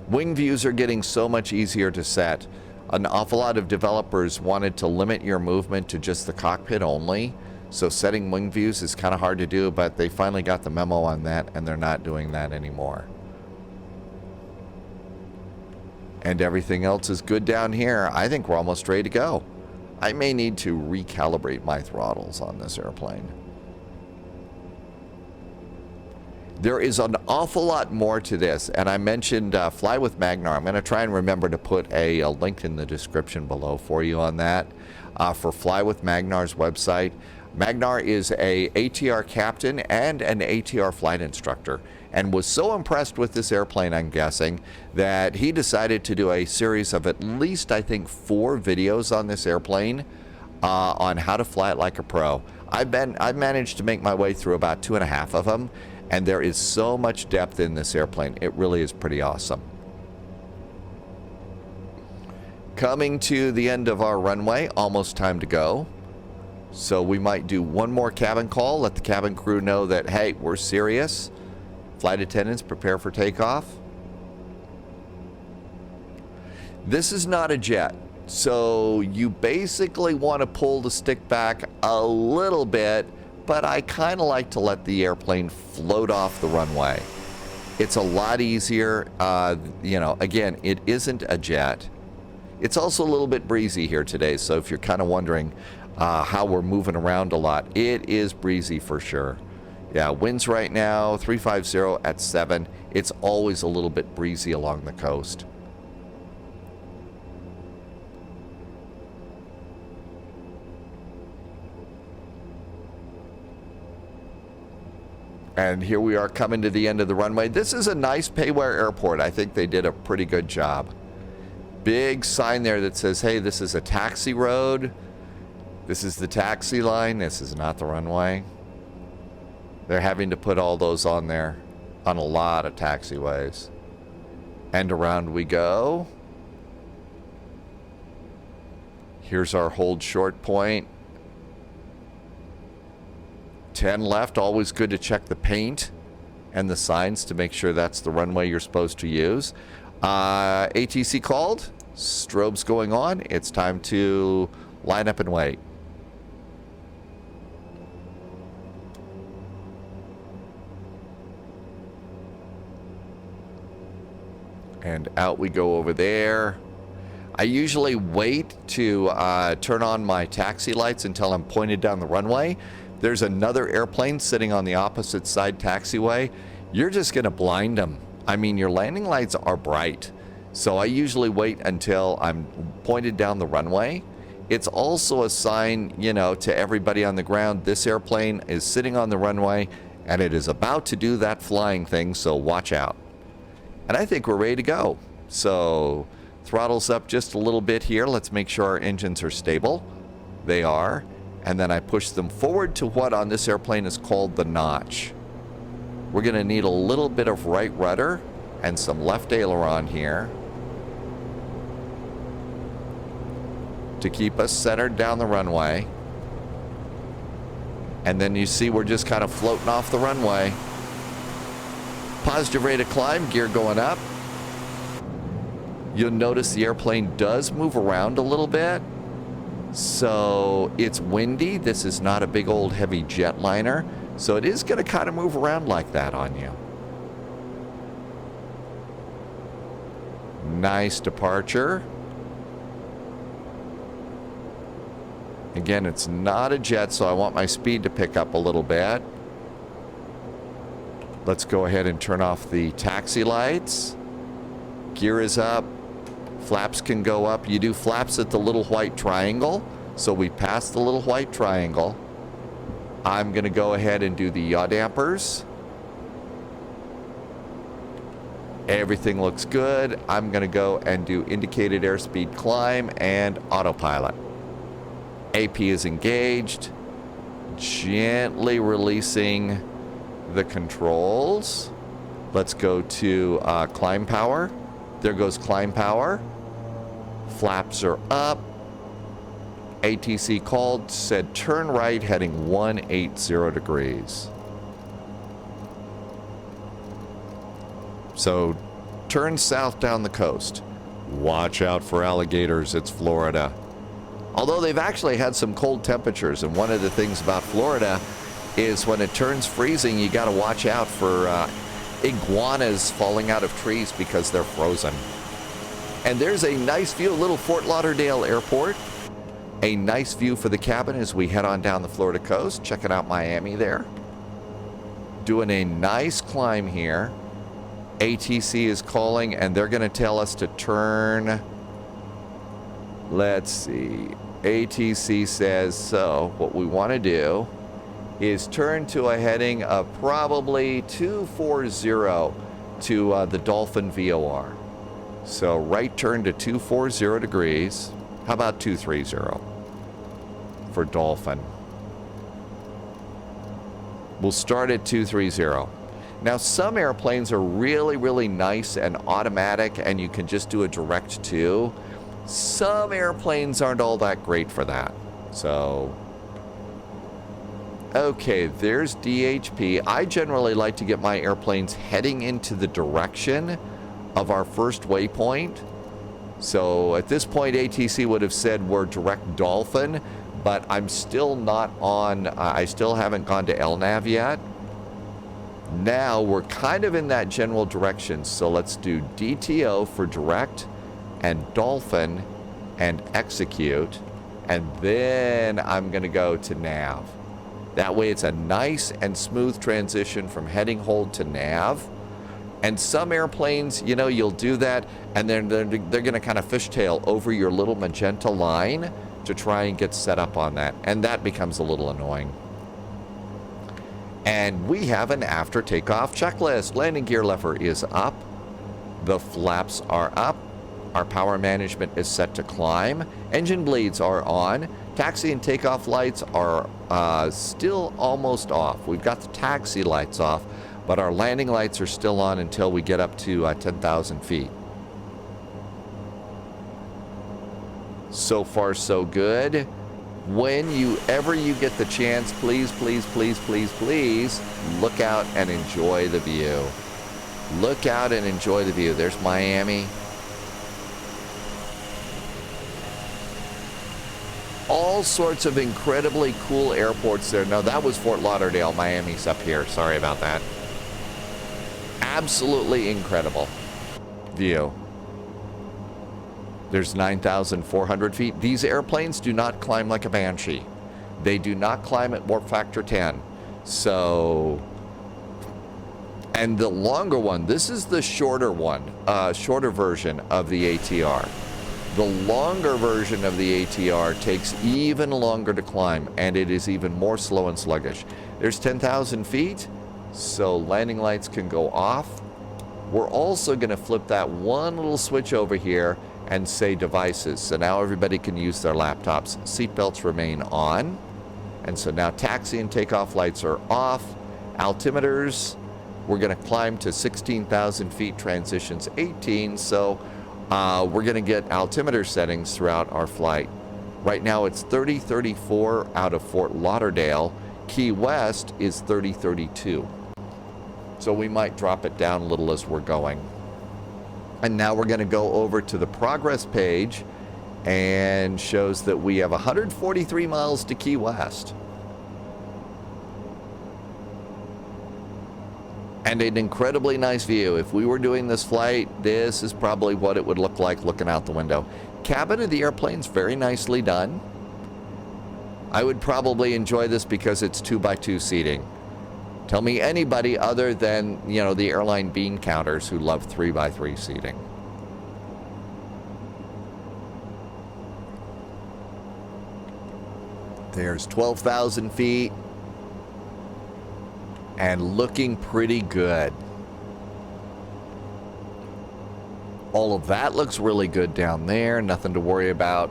Wing views are getting so much easier to set. An awful lot of developers wanted to limit your movement to just the cockpit only. So setting wing views is kind of hard to do, but they finally got the memo on that, and they're not doing that anymore. And everything else is good down here. I think we're almost ready to go. I may need to recalibrate my throttles on this airplane. There is an awful lot more to this, and I mentioned Fly with Magnar. I'm going to try and remember to put a link in the description below for you on that. For Fly with Magnar's website. Magnar is a ATR captain and an ATR flight instructor, and was so impressed with this airplane, I'm guessing, that he decided to do a series of at least, I think, 4 videos on this airplane on how to fly it like a pro. I've managed to make my way through about 2.5 of them, and there is so much depth in this airplane. It really is pretty awesome. Coming to the end of our runway, almost time to go. So we might do one more cabin call, let the cabin crew know that, hey, we're serious. Flight attendants, prepare for takeoff. This is not a jet, so you basically want to pull the stick back a little bit, but I kind of like to let the airplane float off the runway. It's a lot easier. You know, again, it isn't a jet. It's also a little bit breezy here today, so if you're kind of wondering how we're moving around a lot, it is breezy for sure. Yeah, winds right now, 350 at 7. It's always a little bit breezy along the coast. And here we are coming to the end of the runway. This is a nice payware airport. I think they did a pretty good job. Big sign there that says, hey, this is a taxi road. This is the taxi line. This is not the runway. They're having to put all those on there on a lot of taxiways. And around we go. Here's our hold short point. 10 left. Always good to check the paint and the signs to make sure that's the runway you're supposed to use. ATC called. Strobe's going on. It's time to line up and wait. And out we go over there. I usually wait to turn on my taxi lights until I'm pointed down the runway. There's another airplane sitting on the opposite side taxiway. You're just going to blind them. I mean, your landing lights are bright. So I usually wait until I'm pointed down the runway. It's also a sign, you know, to everybody on the ground, this airplane is sitting on the runway and it is about to do that flying thing, so watch out. And I think we're ready to go. So throttles up just a little bit here. Let's make sure our engines are stable. They are. And then I push them forward to what on this airplane is called the notch. We're going to need a little bit of right rudder and some left aileron here to keep us centered down the runway. And then you see we're just kind of floating off the runway. Positive rate of climb, gear going up. You'll notice the airplane does move around a little bit. So it's windy. This is not a big old heavy jetliner. So it is going to kind of move around like that on you. Nice departure. Again, it's not a jet, so I want my speed to pick up a little bit. Let's go ahead and turn off the taxi lights. Gear is up. Flaps can go up. You do flaps at the little white triangle. So we passed the little white triangle. I'm going to go ahead and do the yaw dampers. Everything looks good. I'm going to go and do indicated airspeed climb and autopilot. AP is engaged. Gently releasing the controls. Let's go to climb power. There goes climb power. Flaps are up. ATC called, said turn right heading 180 degrees. So turn south down the coast. Watch out for alligators. It's Florida. Although they've actually had some cold temperatures, and one of the things about Florida is when it turns freezing, you got to watch out for iguanas falling out of trees because they're frozen. And there's a nice view of little Fort Lauderdale Airport. A nice view for the cabin as we head on down the Florida coast. Checking out Miami there. Doing a nice climb here. ATC is calling, and they're going to tell us to turn. Let's see. ATC says, so what we want to do is turn to a heading of probably 240 to the Dolphin VOR. So right turn to 240 degrees. How about 230 for Dolphin? We'll start at 230. Now, some airplanes are really, really nice and automatic, and you can just do a direct to. Some airplanes aren't all that great for that. So, okay, there's DHP. I generally like to get my airplanes heading into the direction of our first waypoint. So at this point, ATC would have said we're direct Dolphin, but I'm still not on, I still haven't gone to LNAV yet. Now we're kind of in that general direction. So let's do DTO for direct and Dolphin and execute. And then I'm going to go to nav. That way it's a nice and smooth transition from heading hold to nav. And some airplanes, you know, you'll do that, and then they're going to kind of fishtail over your little magenta line to try and get set up on that. And that becomes a little annoying. And we have an after takeoff checklist. Landing gear lever is up. The flaps are up. Our power management is set to climb. Engine bleeds are on. Taxi and takeoff lights are still almost off. We've got the taxi lights off, but our landing lights are still on until we get up to 10,000 feet. So far, so good. Whenever you get the chance, please, please, please, please, please, look out and enjoy the view. Look out and enjoy the view. There's Miami. All sorts of incredibly cool airports there. No, that was Fort Lauderdale. Miami's up here. Sorry about that. Absolutely incredible view. There's 9,400 feet. These airplanes do not climb like a Banshee. They do not climb at warp factor 10. So, and the longer one, this is the shorter one, shorter version of the ATR. The longer version of the ATR takes even longer to climb, and it is even more slow and sluggish. There's 10,000 feet, so landing lights can go off. We're also going to flip that one little switch over here and say devices. So now everybody can use their laptops. Seatbelts remain on. And so now taxi and takeoff lights are off. Altimeters, we're going to climb to 16,000 feet, transitions 18. So we're going to get altimeter settings throughout our flight. Right now it's 3034 out of Fort Lauderdale. Key West is 3032. So we might drop it down a little as we're going. And now we're going to go over to the progress page, and shows that we have 143 miles to Key West. And an incredibly nice view. If we were doing this flight, this is probably what it would look like looking out the window. Cabin of the airplane's very nicely done. I would probably enjoy this because it's 2x2 seating. Tell me anybody other than, you know, the airline bean counters who love 3x3 seating. There's 12,000 feet. and looking pretty good. All of that looks really good down there. Nothing to worry about.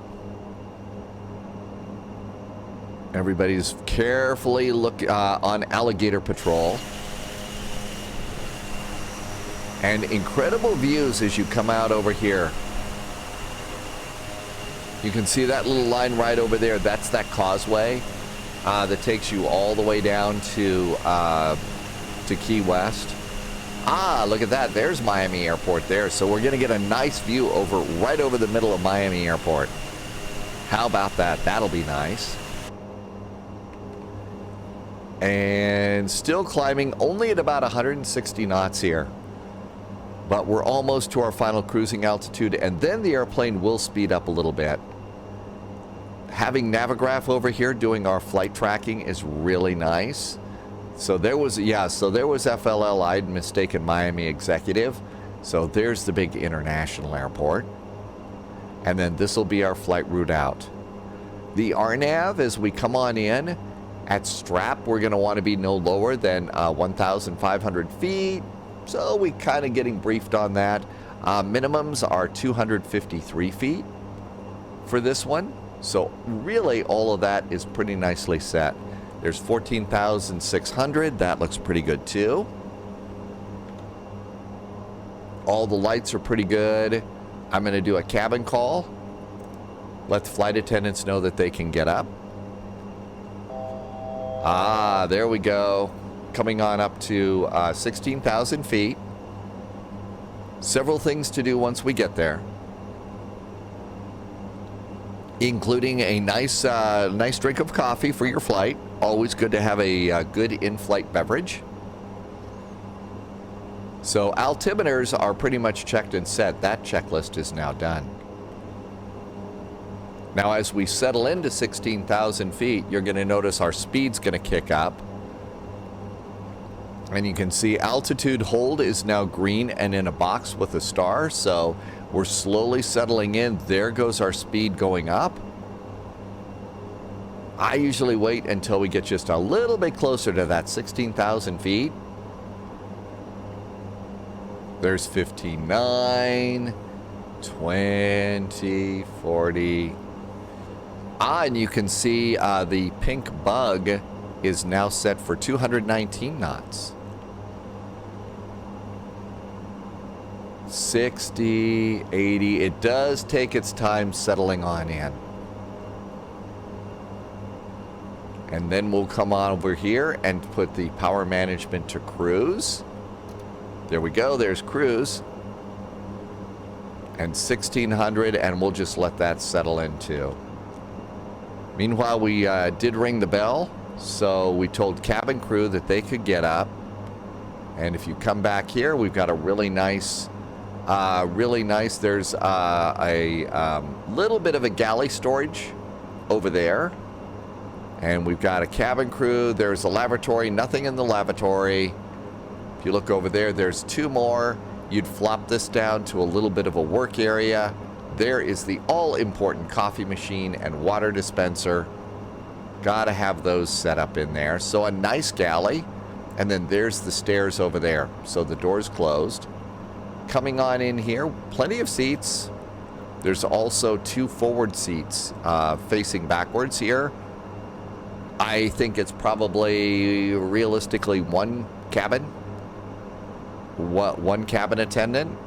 Everybody's carefully on alligator patrol. And incredible views as you come out over here. You can see that little line right over there. That's that causeway that takes you all the way down to Key West. Ah, look at that. There's Miami Airport there. So we're going to get a nice view right over the middle of Miami Airport. How about that? That'll be nice. And still climbing, only at about 160 knots here. But we're almost to our final cruising altitude, and then the airplane will speed up a little bit. Having Navigraph over here doing our flight tracking is really nice. So there was FLL. I'd mistaken Miami Executive. So there's the big international airport. And then this will be our flight route out. The RNAV, as we come on in, at Strap, we're going to want to be no lower than 1,500 feet. So we kind of getting briefed on that. Minimums are 253 feet for this one. So really all of that is pretty nicely set. There's 14,600. That looks pretty good too. All the lights are pretty good. I'm going to do a cabin call. Let the flight attendants know that they can get up. Ah, there we go. Coming on up to 16,000 feet. Several things to do once we get there, including a nice drink of coffee for your flight. Always good to have a good in-flight beverage. So altimeters are pretty much checked and set. That checklist is now done. Now, as we settle into 16,000 feet, you're going to notice our speed's going to kick up. And you can see altitude hold is now green and in a box with a star. So we're slowly settling in. There goes our speed going up. I usually wait until we get just a little bit closer to that 16,000 feet. There's 59, 20, 40. And you can see the pink bug is now set for 219 knots. 60, 80. It does take its time settling on in. And then we'll come on over here and put the power management to cruise. There we go. There's cruise. And 1600, and we'll just let that settle in too. Meanwhile, we did ring the bell. So we told cabin crew that they could get up. And if you come back here, we've got a really nice, there's a little bit of a galley storage over there. And we've got a cabin crew. There's a lavatory, nothing in the lavatory. If you look over there, there's two more. You'd flop this down to a little bit of a work area. There is the all-important coffee machine and water dispenser. Gotta have those set up in there. So a nice galley. And then there's the stairs over there. So the door's closed. Coming on in here, plenty of seats. There's also two forward seats facing backwards here. I think it's probably realistically one cabin attendant.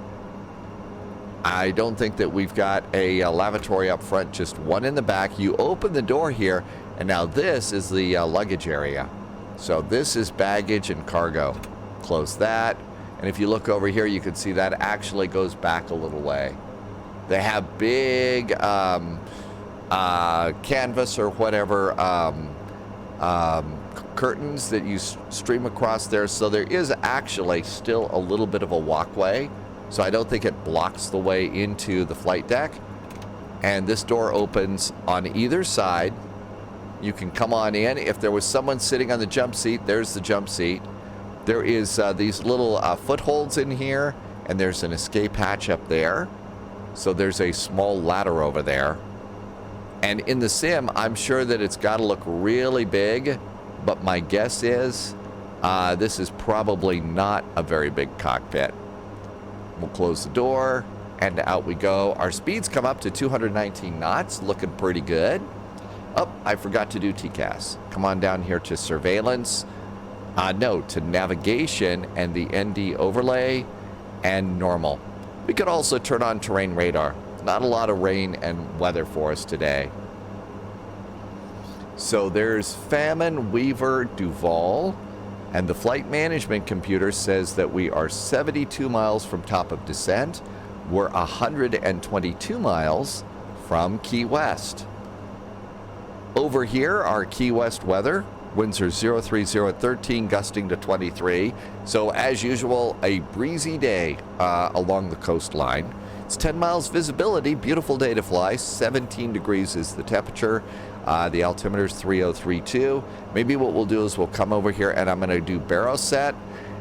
I don't think that we've got a lavatory up front, just one in the back. You open the door here, and now this is the luggage area. So this is baggage and cargo. Close that. And if you look over here, you can see that actually goes back a little way. They have big canvas or whatever curtains that you stream across there. So there is actually still a little bit of a walkway. So I don't think it blocks the way into the flight deck. And this door opens on either side. You can come on in. If there was someone sitting on the jump seat, there's the jump seat. There is these little footholds in here, and there's an escape hatch up there. So there's a small ladder over there. And in the sim, I'm sure that it's got to look really big, but my guess is This is probably not a very big cockpit. We'll close the door, and out we go. Our speeds come up to 219 knots, looking pretty good. Oh, I forgot to do TCAS. Come on down here to surveillance. No, to navigation and the ND overlay and normal. We could also turn on terrain radar. Not a lot of rain and weather for us today. So there's Famine, Weaver, Duval, and the flight management computer says that we are 72 miles from top of descent. We're 122 miles from Key West. Over here, our Key West weather. Winds are 030 at 13, gusting to 23. So as usual, a breezy day along the coastline. It's 10 miles visibility, beautiful day to fly. 17 degrees is the temperature. The altimeter is 3032. Maybe what we'll do is we'll come over here and I'm going to do baro set.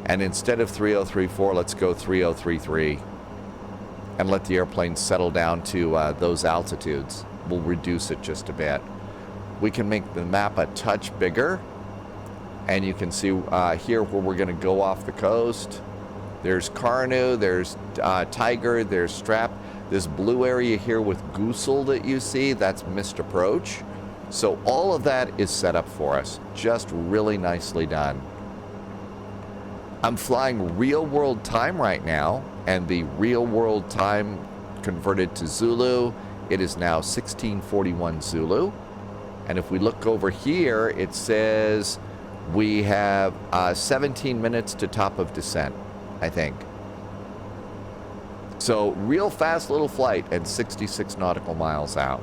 And instead of 3034, let's go 3033. And let the airplane settle down to those altitudes. We'll reduce it just a bit. We can make the map a touch bigger. And you can see here where we're going to go off the coast. There's Carnu, there's Tiger, there's Strap. This blue area here with Goosel that you see, that's missed approach. So all of that is set up for us. Just really nicely done. I'm flying real world time right now. And the real world time converted to Zulu, it is now 1641 Zulu. And if we look over here, it says we have 17 minutes to top of descent, I think. So real fast little flight and 66 nautical miles out.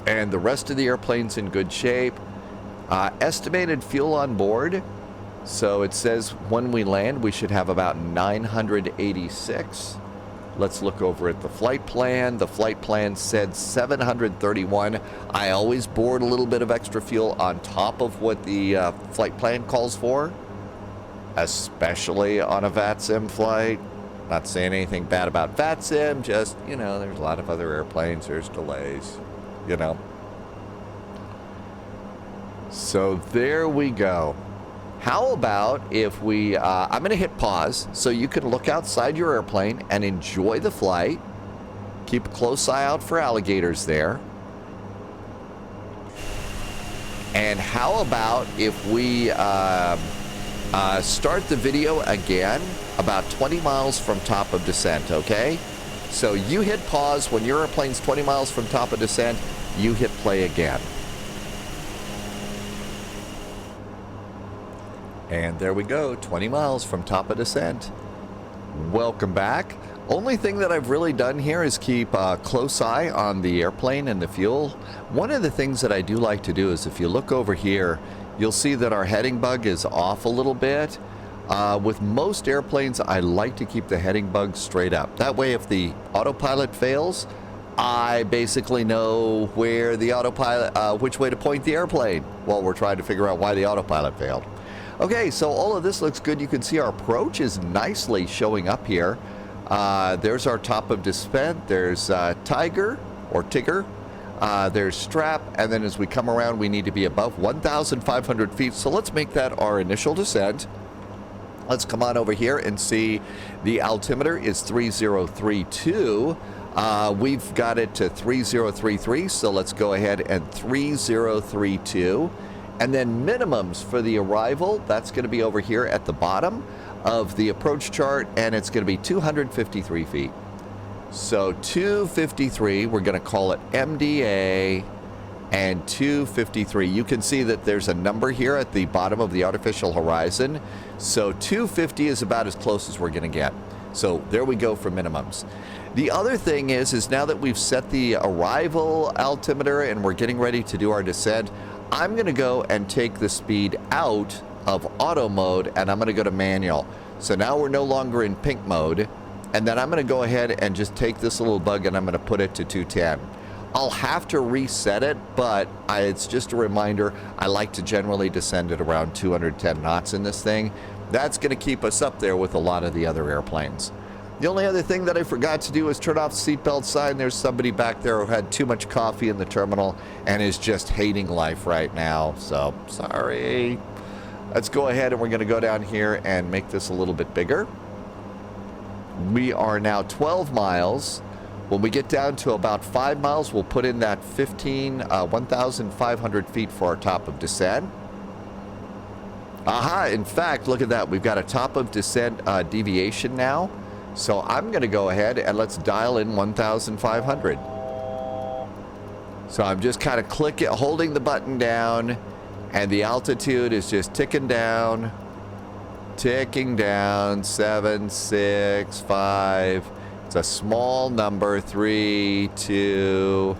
And the rest of the airplane's in good shape. Estimated fuel on board. So it says when we land, we should have about 986. Let's look over at the flight plan. The flight plan said 731. I always board a little bit of extra fuel on top of what the flight plan calls for, especially on a VATSIM flight. Not saying anything bad about VATSIM, just, you know, there's a lot of other airplanes, there's delays, you know. So there we go. How about if we, I'm going to hit pause so you can look outside your airplane and enjoy the flight. Keep a close eye out for alligators there. And how about if we start the video again about 20 miles from top of descent, okay? So you hit pause when your airplane's 20 miles from top of descent, you hit play again. And there we go, 20 miles from top of descent. Welcome back. Only thing that I've really done here is keep a close eye on the airplane and the fuel. One of the things that I do like to do is if you look over here, you'll see that our heading bug is off a little bit. With most airplanes, I like to keep the heading bug straight up. That way, if the autopilot fails, I basically know where the autopilot, which way to point the airplane while we're trying to figure out why the autopilot failed. Okay, so all of this looks good. You can see our approach is nicely showing up here. There's our top of descent. There's Tiger or Tigger. There's Strap. And then as we come around, we need to be above 1,500 feet. So let's make that our initial descent. Let's come on over here and see the altimeter is 3032. We've got it to 3033. So let's go ahead and 3032. And then minimums for the arrival, that's going to be over here at the bottom of the approach chart, and it's going to be 253 feet. So 253, we're going to call it MDA, and 253. You can see that there's a number here at the bottom of the artificial horizon. So 250 is about as close as we're going to get. So there we go for minimums. The other thing is now that we've set the arrival altimeter and we're getting ready to do our descent, I'm going to go and take the speed out of auto mode and I'm going to go to manual. So now we're no longer in pink mode. And then I'm going to go ahead and just take this little bug and I'm going to put it to 210. I'll have to reset it, but it's just a reminder. I like to generally descend at around 210 knots in this thing. That's going to keep us up there with a lot of the other airplanes. The only other thing that I forgot to do was turn off the seatbelt sign. There's somebody back there who had too much coffee in the terminal and is just hating life right now. So, sorry. Let's go ahead and we're going to go down here and make this a little bit bigger. We are now 12 miles. When we get down to about 5 miles, we'll put in that 1,500 feet for our top of descent. Aha, in fact, look at that. We've got a top of descent deviation now. So I'm going to go ahead and let's dial in 1,500. So I'm just kind of holding the button down, and the altitude is just ticking down, 7, 6, 5. It's a small number, 3, 2,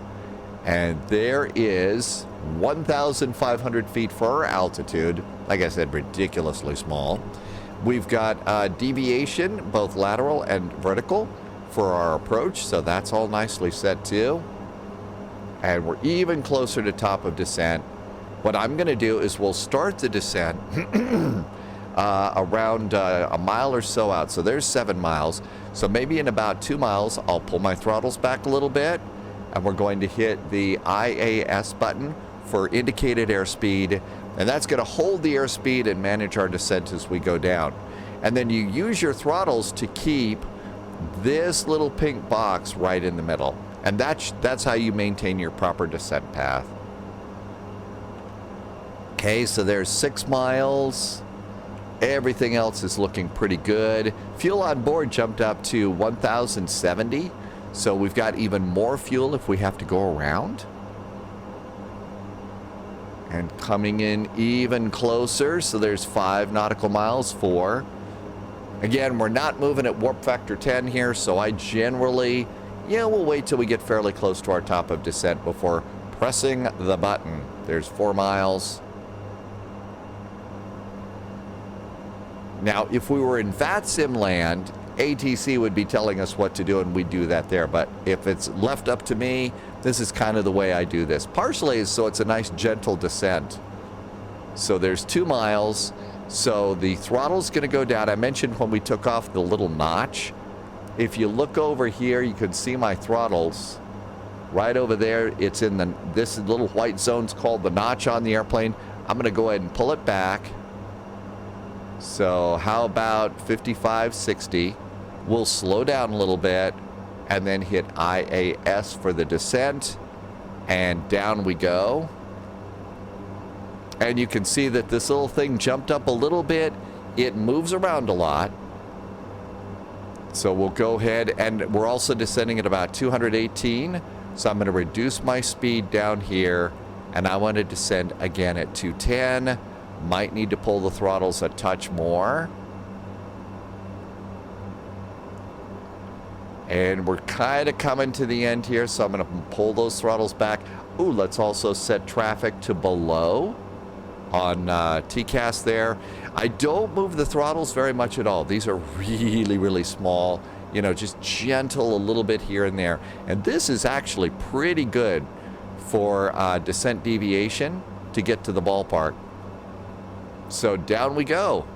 and there is 1,500 feet for our altitude. Like I said, ridiculously small. We've got deviation, both lateral and vertical, for our approach, so that's all nicely set too. And we're even closer to top of descent. What I'm going to do is we'll start the descent around a mile or so out. So there's 7 miles. So maybe in about 2 miles, I'll pull my throttles back a little bit, and we're going to hit the IAS button for indicated airspeed. And that's going to hold the airspeed and manage our descent as we go down. And then you use your throttles to keep this little pink box right in the middle. And that's how you maintain your proper descent path. Okay, so there's 6 miles. Everything else is looking pretty good. Fuel on board jumped up to 1,070. So we've got even more fuel if we have to go around. And coming in even closer, so there's 5 nautical miles, 4. Again, we're not moving at warp factor 10 here, so I generally, we'll wait till we get fairly close to our top of descent before pressing the button. There's 4 miles. Now, if we were in VATSIM land, ATC would be telling us what to do, and we'd do that there. But if it's left up to me, this is kind of the way I do this. Partially so it's a nice gentle descent. So there's 2 miles. So the throttle's going to go down. I mentioned when we took off the little notch. If you look over here, you can see my throttles. Right over there, it's in this little white zone's called the notch on the airplane. I'm going to go ahead and pull it back. So how about 55, 60? We'll slow down a little bit and then hit IAS for the descent, and down we go. And you can see that this little thing jumped up a little bit. It moves around a lot. So we'll go ahead, and we're also descending at about 218. So I'm going to reduce my speed down here, and I want to descend again at 210. Might need to pull the throttles a touch more. And we're kind of coming to the end here, so I'm going to pull those throttles back. Ooh, let's also set traffic to below on TCAS there. I don't move the throttles very much at all. These are really, really small, just gentle a little bit here and there. And this is actually pretty good for descent deviation to get to the ballpark. So down we go.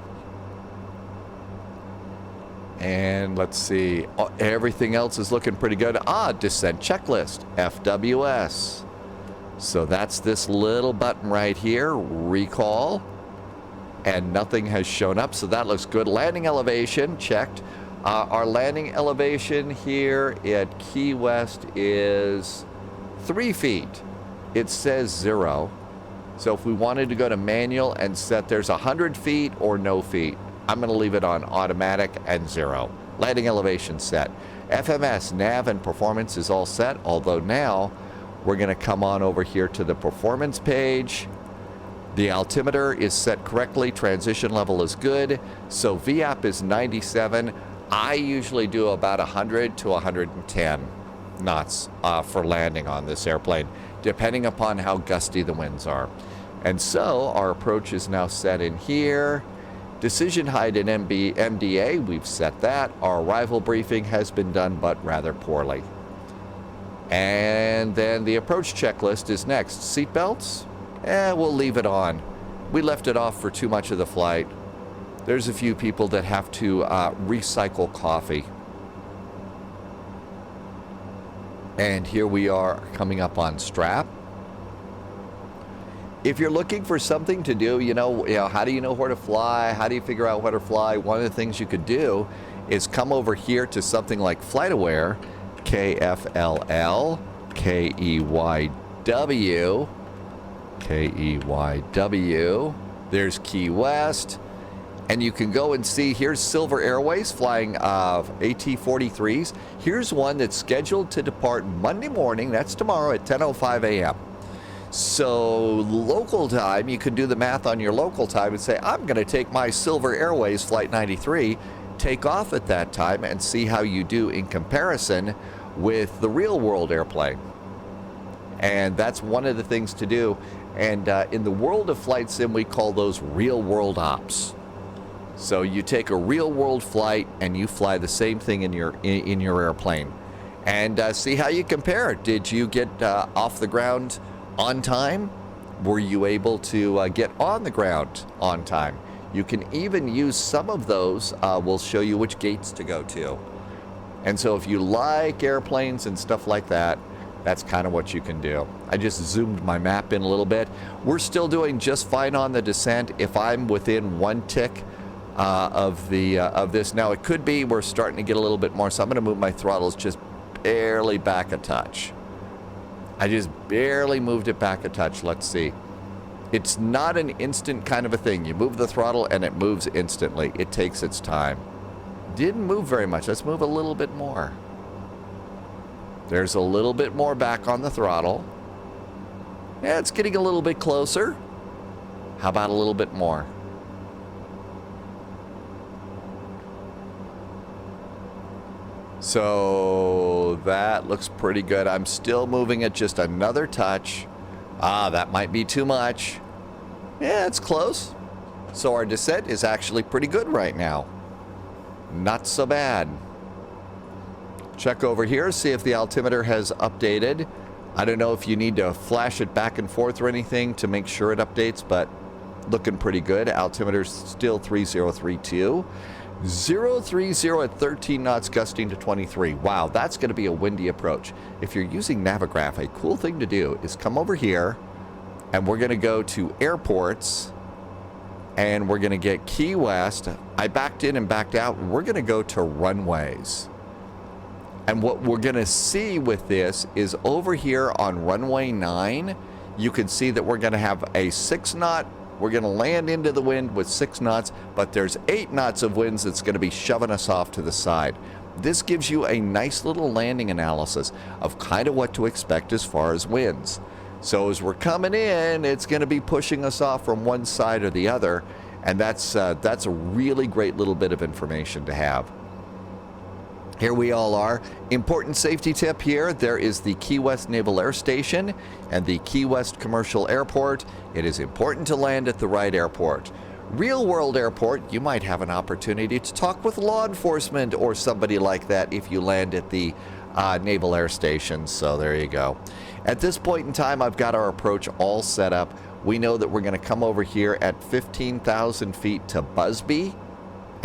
And let's see, everything else is looking pretty good. Descent checklist, FWS. So that's this little button right here, recall. And nothing has shown up, so that looks good. Landing elevation, checked. Our landing elevation here at Key West is 3 feet. It says 0. So if we wanted to go to manual and set, there's 100 feet or no feet. I'm going to leave it on automatic and 0. Landing elevation set. FMS, nav, and performance is all set, although now we're going to come on over here to the performance page. The altimeter is set correctly. Transition level is good. So VAP is 97. I usually do about 100 to 110 knots for landing on this airplane, depending upon how gusty the winds are. And so our approach is now set in here. Decision height in MDA, we've set that. Our arrival briefing has been done, but rather poorly. And then the approach checklist is next. Seatbelts? We'll leave it on. We left it off for too much of the flight. There's a few people that have to recycle coffee. And here we are coming up on strap. If you're looking for something to do, you know, how do you know where to fly? How do you figure out where to fly? One of the things you could do is come over here to something like FlightAware, KFLL, KEYW, KEYW. There's Key West. And you can go and see, here's Silver Airways flying AT-43s. Here's one that's scheduled to depart Monday morning. That's tomorrow at 10:05 a.m. So local time, you can do the math on your local time and say, I'm going to take my Silver Airways Flight 93, take off at that time, and see how you do in comparison with the real world airplane. And that's one of the things to do. And in the world of flight sim, we call those real world ops. So you take a real world flight and you fly the same thing in your airplane, and see how you compare. Did you get off the ground on time? Were you able to get on the ground on time? You can even use some of those. We'll show you which gates to go to. And so if you like airplanes and stuff like that, that's kind of what you can do. I just zoomed my map in a little bit. We're still doing just fine on the descent. If I'm within one tick of this. Now, it could be we're starting to get a little bit more, so I'm going to move my throttles just barely back a touch. I just barely moved it back a touch. Let's see. It's not an instant kind of a thing. You move the throttle and it moves instantly. It takes its time. Didn't move very much. Let's move a little bit more. There's a little bit more back on the throttle. Yeah, it's getting a little bit closer. How about a little bit more? So that looks pretty good. I'm still moving it just another touch. That might be too much. Yeah, it's close. So our descent is actually pretty good right now. Not so bad. Check over here, see if the altimeter has updated. I don't know if you need to flash it back and forth or anything to make sure it updates, but looking pretty good. Altimeter's still 3032. 030 at 13 knots, gusting to 23. Wow, that's going to be a windy approach. If you're using Navigraph, a cool thing to do is come over here, and we're going to go to airports, and we're going to get Key West. I backed in and backed out. We're going to go to runways. And what we're going to see with this is over here on runway 9, you can see that we're going to have a 6-knot. We're going to land into the wind with 6 knots, but there's 8 knots of winds that's going to be shoving us off to the side. This gives you a nice little landing analysis of kind of what to expect as far as winds. So as we're coming in, it's going to be pushing us off from one side or the other, and that's a really great little bit of information to have. Here we all are. Important safety tip here. There is the Key West Naval Air Station and the Key West Commercial Airport. It is important to land at the right airport. Real world airport, you might have an opportunity to talk with law enforcement or somebody like that if you land at the Naval Air Station. So there you go. At this point in time, I've got our approach all set up. We know that we're going to come over here at 15,000 feet to Busby,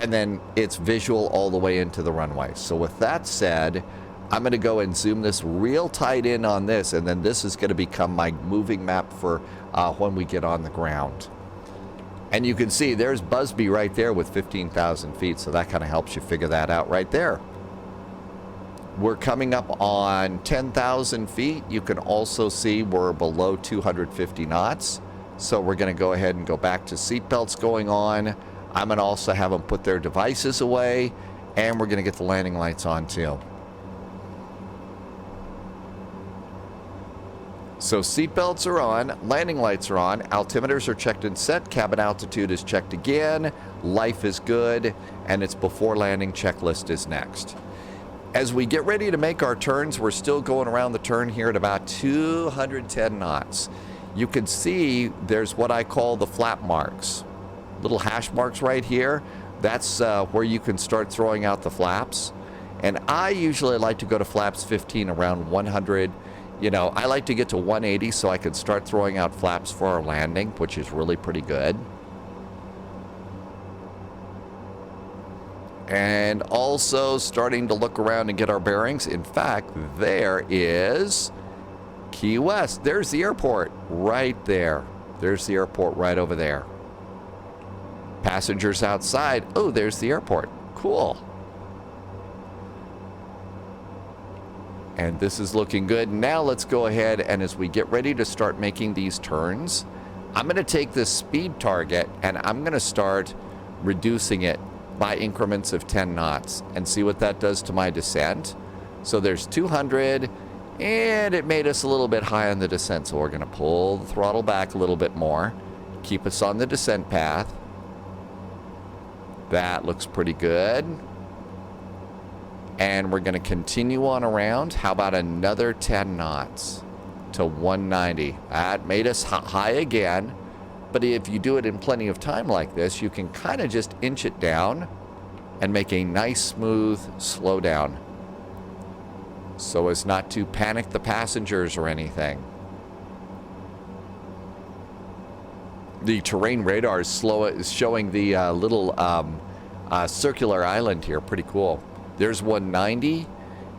and then it's visual all the way into the runway. So with that said, I'm going to go and zoom this real tight in on this, and then this is going to become my moving map for when we get on the ground. And you can see there's Busby right there with 15,000 feet, so that kind of helps you figure that out right there. We're coming up on 10,000 feet. You can also see we're below 250 knots. So we're going to go ahead and go back to seatbelts going on. I'm going to also have them put their devices away, and we're going to get the landing lights on too. So seatbelts are on, landing lights are on, altimeters are checked and set, cabin altitude is checked again, life is good, and its before landing checklist is next. As we get ready to make our turns, we're still going around the turn here at about 210 knots. You can see there's what I call the flap marks. Little hash marks right here. That's where you can start throwing out the flaps. And I usually like to go to flaps 15 around 100. You know, I like to get to 180 so I can start throwing out flaps for our landing, which is really pretty good. And also starting to look around and get our bearings. In fact, there is Key West. There's the airport right there. There's the airport right over there. Passengers outside. Oh, there's the airport. Cool. And this is looking good. Now let's go ahead, and as we get ready to start making these turns, I'm going to take this speed target and I'm going to start reducing it by increments of 10 knots and see what that does to my descent. So there's 200, and it made us a little bit high on the descent. So we're going to pull the throttle back a little bit more, keep us on the descent path. That looks pretty good. And we're going to continue on around. How about another 10 knots to 190? That made us high again. But if you do it in plenty of time like this, you can kind of just inch it down and make a nice, smooth slowdown so as not to panic the passengers or anything. The terrain radar is showing the little circular island here. Pretty cool. There's 190.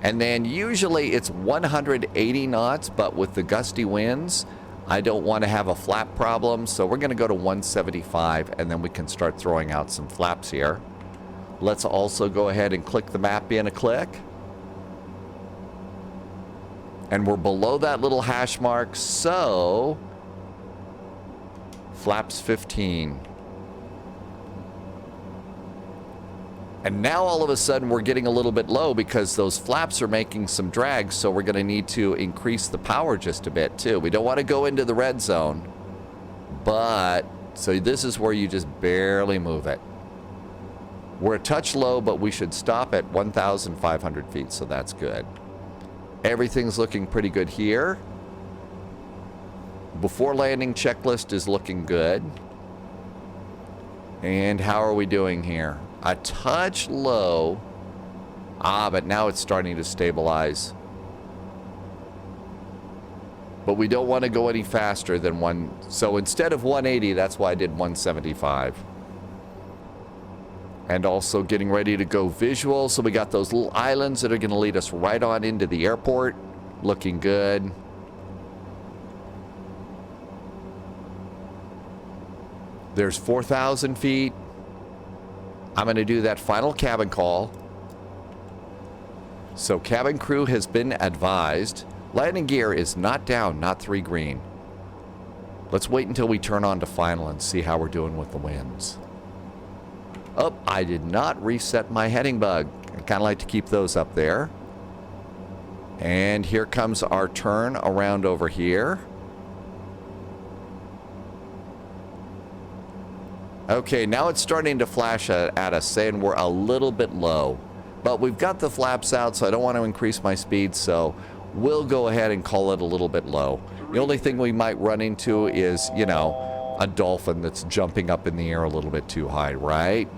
And then usually it's 180 knots, but with the gusty winds, I don't want to have a flap problem, so we're going to go to 175, and then we can start throwing out some flaps here. Let's also go ahead and click the map in a click. And we're below that little hash mark, so flaps 15. And now all of a sudden we're getting a little bit low because those flaps are making some drag, so we're going to need to increase the power just a bit too. We don't want to go into the red zone, but so this is where you just barely move it. We're a touch low, but we should stop at 1,500 feet, so that's good. Everything's looking pretty good here. Before landing checklist is looking good. And how are we doing here? A touch low. But now it's starting to stabilize. But we don't want to go any faster than one. So instead of 180, that's why I did 175. And also getting ready to go visual. So we got those little islands that are going to lead us right on into the airport. Looking good. There's 4,000 feet. I'm going to do that final cabin call. So cabin crew has been advised. Landing gear is not down, not 3 green. Let's wait until we turn on to final and see how we're doing with the winds. Oh, I did not reset my heading bug. I kind of like to keep those up there. And here comes our turn around over here. Okay, now it's starting to flash at us saying we're a little bit low. But we've got the flaps out, so I don't want to increase my speed, so we'll go ahead and call it a little bit low. The only thing we might run into is, you know, a dolphin that's jumping up in the air a little bit too high, right?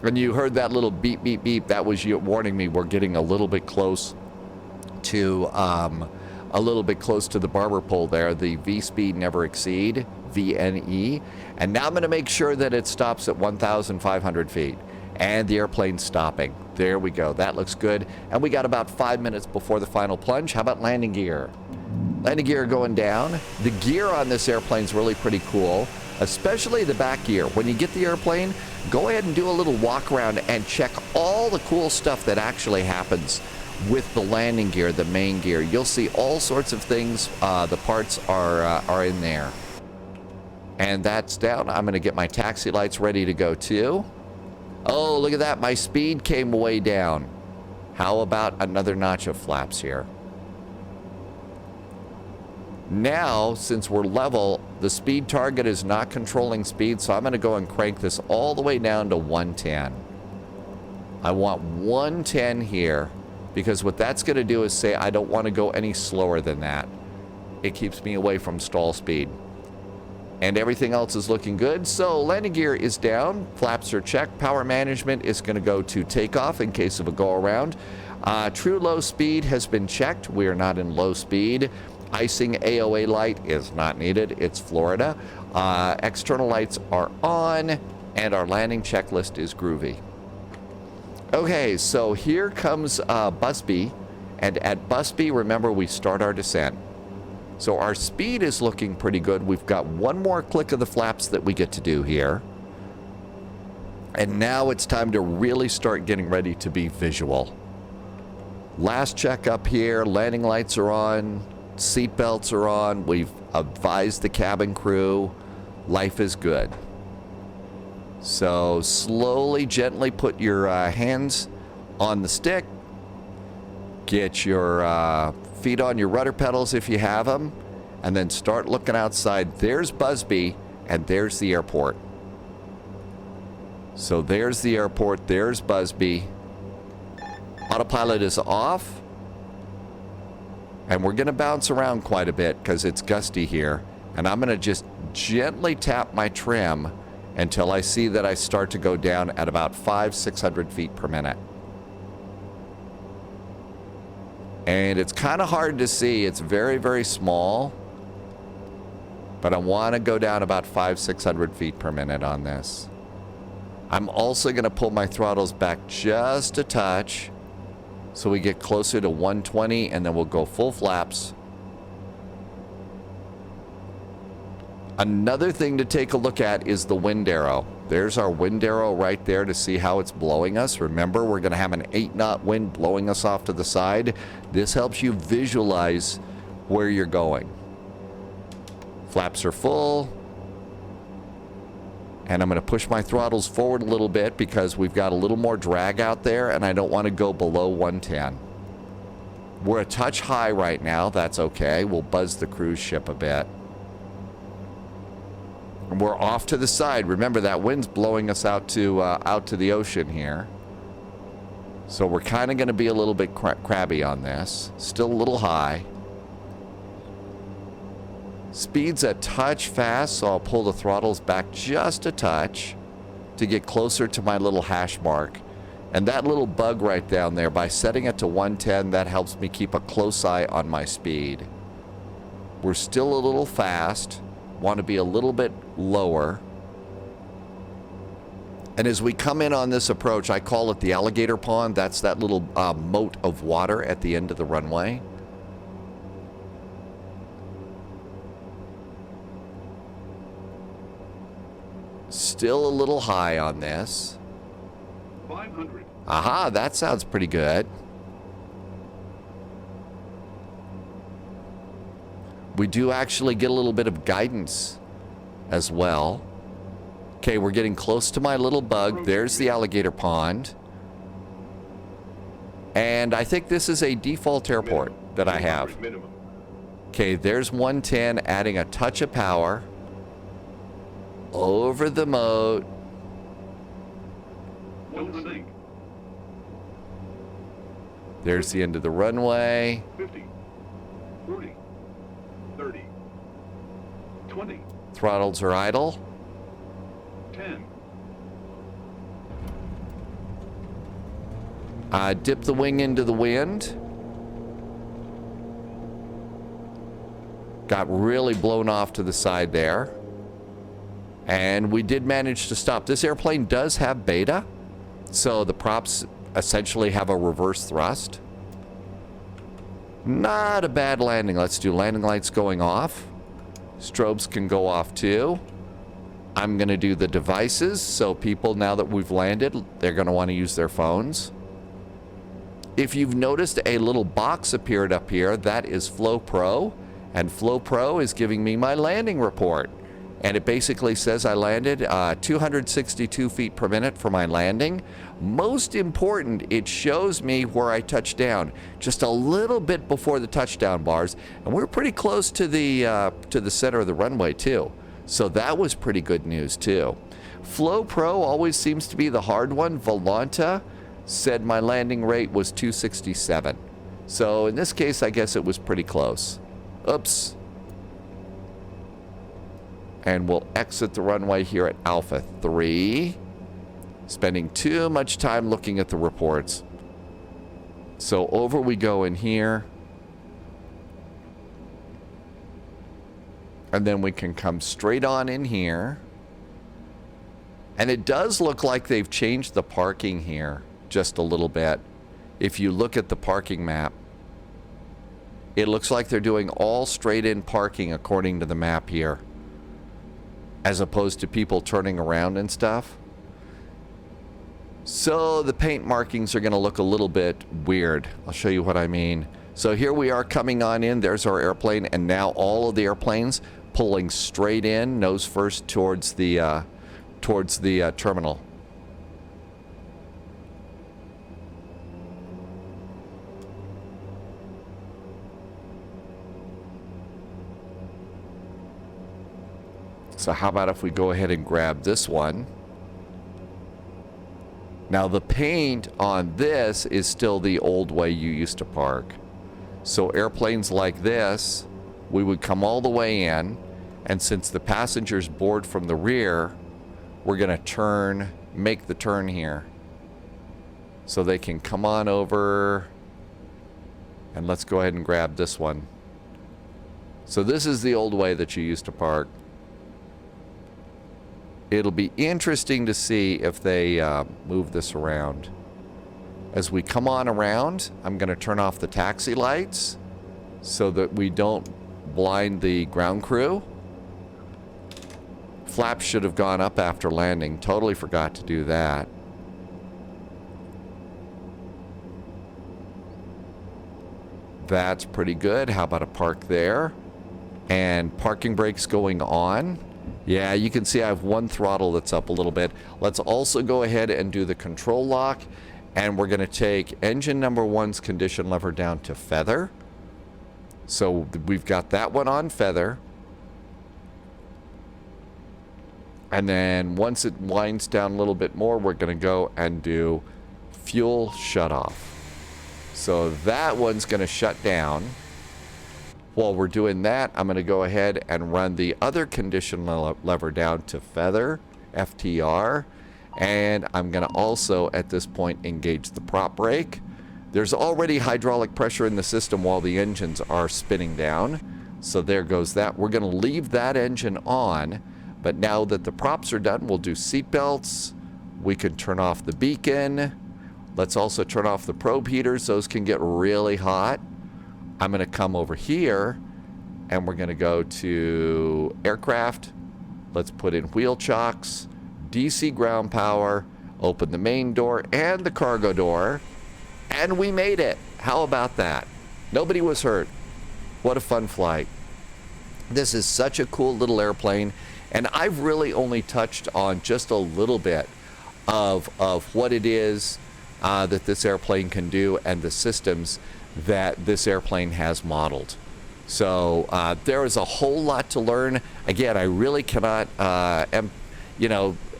And you heard that little beep, beep, beep. That was you warning me we're getting a little bit close to the barber pole there. The V speed never exceed, VNE. And now I'm going to make sure that it stops at 1,500 feet. And the airplane's stopping. There we go. That looks good. And we got about 5 minutes before the final plunge. How about landing gear? Landing gear going down. The gear on this airplane is really pretty cool, especially the back gear. When you get the airplane, go ahead and do a little walk around and check all the cool stuff that actually happens with the landing gear, the main gear. You'll see all sorts of things. The parts are in there. And that's down. I'm going to get my taxi lights ready to go too. Oh, look at that. My speed came way down. How about another notch of flaps here? Now, since we're level, the speed target is not controlling speed, so I'm going to go and crank this all the way down to 110. I want 110 here, because what that's going to do is say I don't want to go any slower than that. It keeps me away from stall speed. And everything else is looking good. So landing gear is down. Flaps are checked. Power management is going to go to takeoff in case of a go-around. True low speed has been checked. We are not in low speed. Icing AOA light is not needed. It's Florida. External lights are on, and our landing checklist is groovy. Okay, so here comes Busby, and at Busby, remember, we start our descent. So our speed is looking pretty good. We've got one more click of the flaps that we get to do here. And now it's time to really start getting ready to be visual. Last check up here, landing lights are on, seat belts are on, we've advised the cabin crew, life is good. So slowly, gently put your hands on the stick, get your feet on your rudder pedals if you have them, and then start looking outside. There's Busby, and there's the airport. So there's the airport, there's Busby. Autopilot is off, and we're going to bounce around quite a bit because it's gusty here, and I'm going to just gently tap my trim until I see that I start to go down at about 500-600 feet per minute. And it's kind of hard to see. It's very, very small, but I want to go down about 500-600 feet per minute on this. I'm also going to pull my throttles back just a touch so we get closer to 120, and then we'll go full flaps. Another thing to take a look at is the wind arrow. There's our wind arrow right there to see how it's blowing us. Remember, we're going to have an 8-knot wind blowing us off to the side. This helps you visualize where you're going. Flaps are full. And I'm going to push my throttles forward a little bit because we've got a little more drag out there, and I don't want to go below 110. We're a touch high right now. That's okay. We'll buzz the cruise ship a bit. And we're off to the side. Remember, that wind's blowing us out to the ocean here. So we're kind of going to be a little bit crabby on this. Still a little high. Speed's a touch fast, so I'll pull the throttles back just a touch to get closer to my little hash mark. And that little bug right down there, by setting it to 110, that helps me keep a close eye on my speed. We're still a little fast. Want to be a little bit lower. And as we come in on this approach, I call it the alligator pond. That's that little moat of water at the end of the runway. Still a little high on this. 500. Aha, that sounds pretty good. We do actually get a little bit of guidance as well. Okay, we're getting close to my little bug. There's the alligator pond. And I think this is a default airport that I have. Okay, there's 110, adding a touch of power. Over the moat. There's the end of the runway. 50, 40, 30, 20. Throttles are idle. 10. Dip the wing into the wind. Got really blown off to the side there. And we did manage to stop. This airplane does have beta, so the props essentially have a reverse thrust. Not a bad landing. Let's do landing lights going off. Strobes can go off too. I'm going to do the devices, so people, now that we've landed, they're going to want to use their phones. If you've noticed, a little box appeared up here. That is Flow Pro, and Flow Pro is giving me my landing report. And it basically says I landed 262 feet per minute for my landing. Most important, it shows me where I touched down, just a little bit before the touchdown bars, and we're pretty close to the center of the runway too. So that was pretty good news too. Flow Pro always seems to be the hard one. Volanta said my landing rate was 267. So in this case, I guess it was pretty close. Oops. And we'll exit the runway here at Alpha 3. Spending too much time looking at the reports. So over we go in here. And then we can come straight on in here. And it does look like they've changed the parking here just a little bit. If you look at the parking map, it looks like they're doing all straight in parking according to the map here, as opposed to people turning around and stuff. So the paint markings are going to look a little bit weird. I'll show you what I mean. So here we are coming on in. There's our airplane, and now all of the airplanes pulling straight in, nose first towards the terminal. So how about if we go ahead and grab this one? Now the paint on this is still the old way you used to park. So airplanes like this, we would come all the way in, and since the passengers board from the rear, we're going to make the turn here. So they can come on over, and let's go ahead and grab this one. So this is the old way that you used to park. It'll be interesting to see if they move this around. As we come on around, I'm going to turn off the taxi lights so that we don't blind the ground crew. Flaps should have gone up after landing. Totally forgot to do that. That's pretty good. How about a park there? And parking brakes going on. Yeah, you can see I have one throttle that's up a little bit. Let's also go ahead and do the control lock. And we're going to take engine number 1's condition lever down to feather. So we've got that one on feather. And then once it winds down a little bit more, we're going to go and do fuel shut off. So that one's going to shut down. While we're doing that, I'm going to go ahead and run the other condition lever down to feather, FTR. And I'm going to also, at this point, engage the prop brake. There's already hydraulic pressure in the system while the engines are spinning down. So there goes that. We're going to leave that engine on. But now that the props are done, we'll do seat belts. We can turn off the beacon. Let's also turn off the probe heaters. Those can get really hot. I'm going to come over here, and we're going to go to aircraft. Let's put in wheel chocks, DC ground power, open the main door and the cargo door, and we made it. How about that? Nobody was hurt. What a fun flight. This is such a cool little airplane, and I've really only touched on just a little bit of what it is that this airplane can do and the systems that this airplane has modeled. So there is a whole lot to learn. Again, I really cannot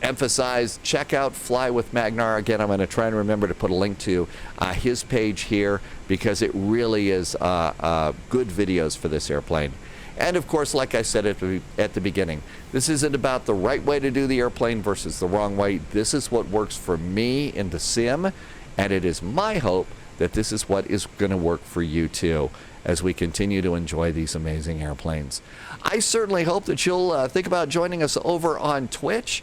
emphasize, check out Fly with Magnar. Again, I'm going to try and remember to put a link to his page here, because it really is good videos for this airplane. And of course, like I said at the beginning, this isn't about the right way to do the airplane versus the wrong way. This is what works for me in the sim, and it is my hope that this is what is going to work for you too, as we continue to enjoy these amazing airplanes. I certainly hope that you'll think about joining us over on Twitch.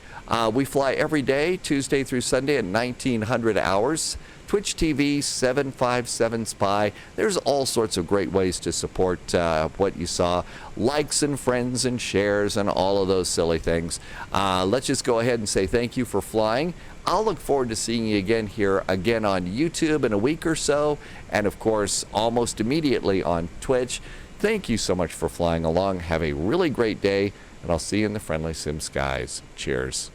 We fly every day, Tuesday through Sunday at 1900 hours. Twitch TV 757 Spy. There's all sorts of great ways to support what you saw. Likes and friends and shares and all of those silly things. Let's just go ahead and say thank you for flying. I'll look forward to seeing you again here on YouTube in a week or so, and of course almost immediately on Twitch. Thank you so much for flying along. Have a really great day, and I'll see you in the friendly sim skies. Cheers.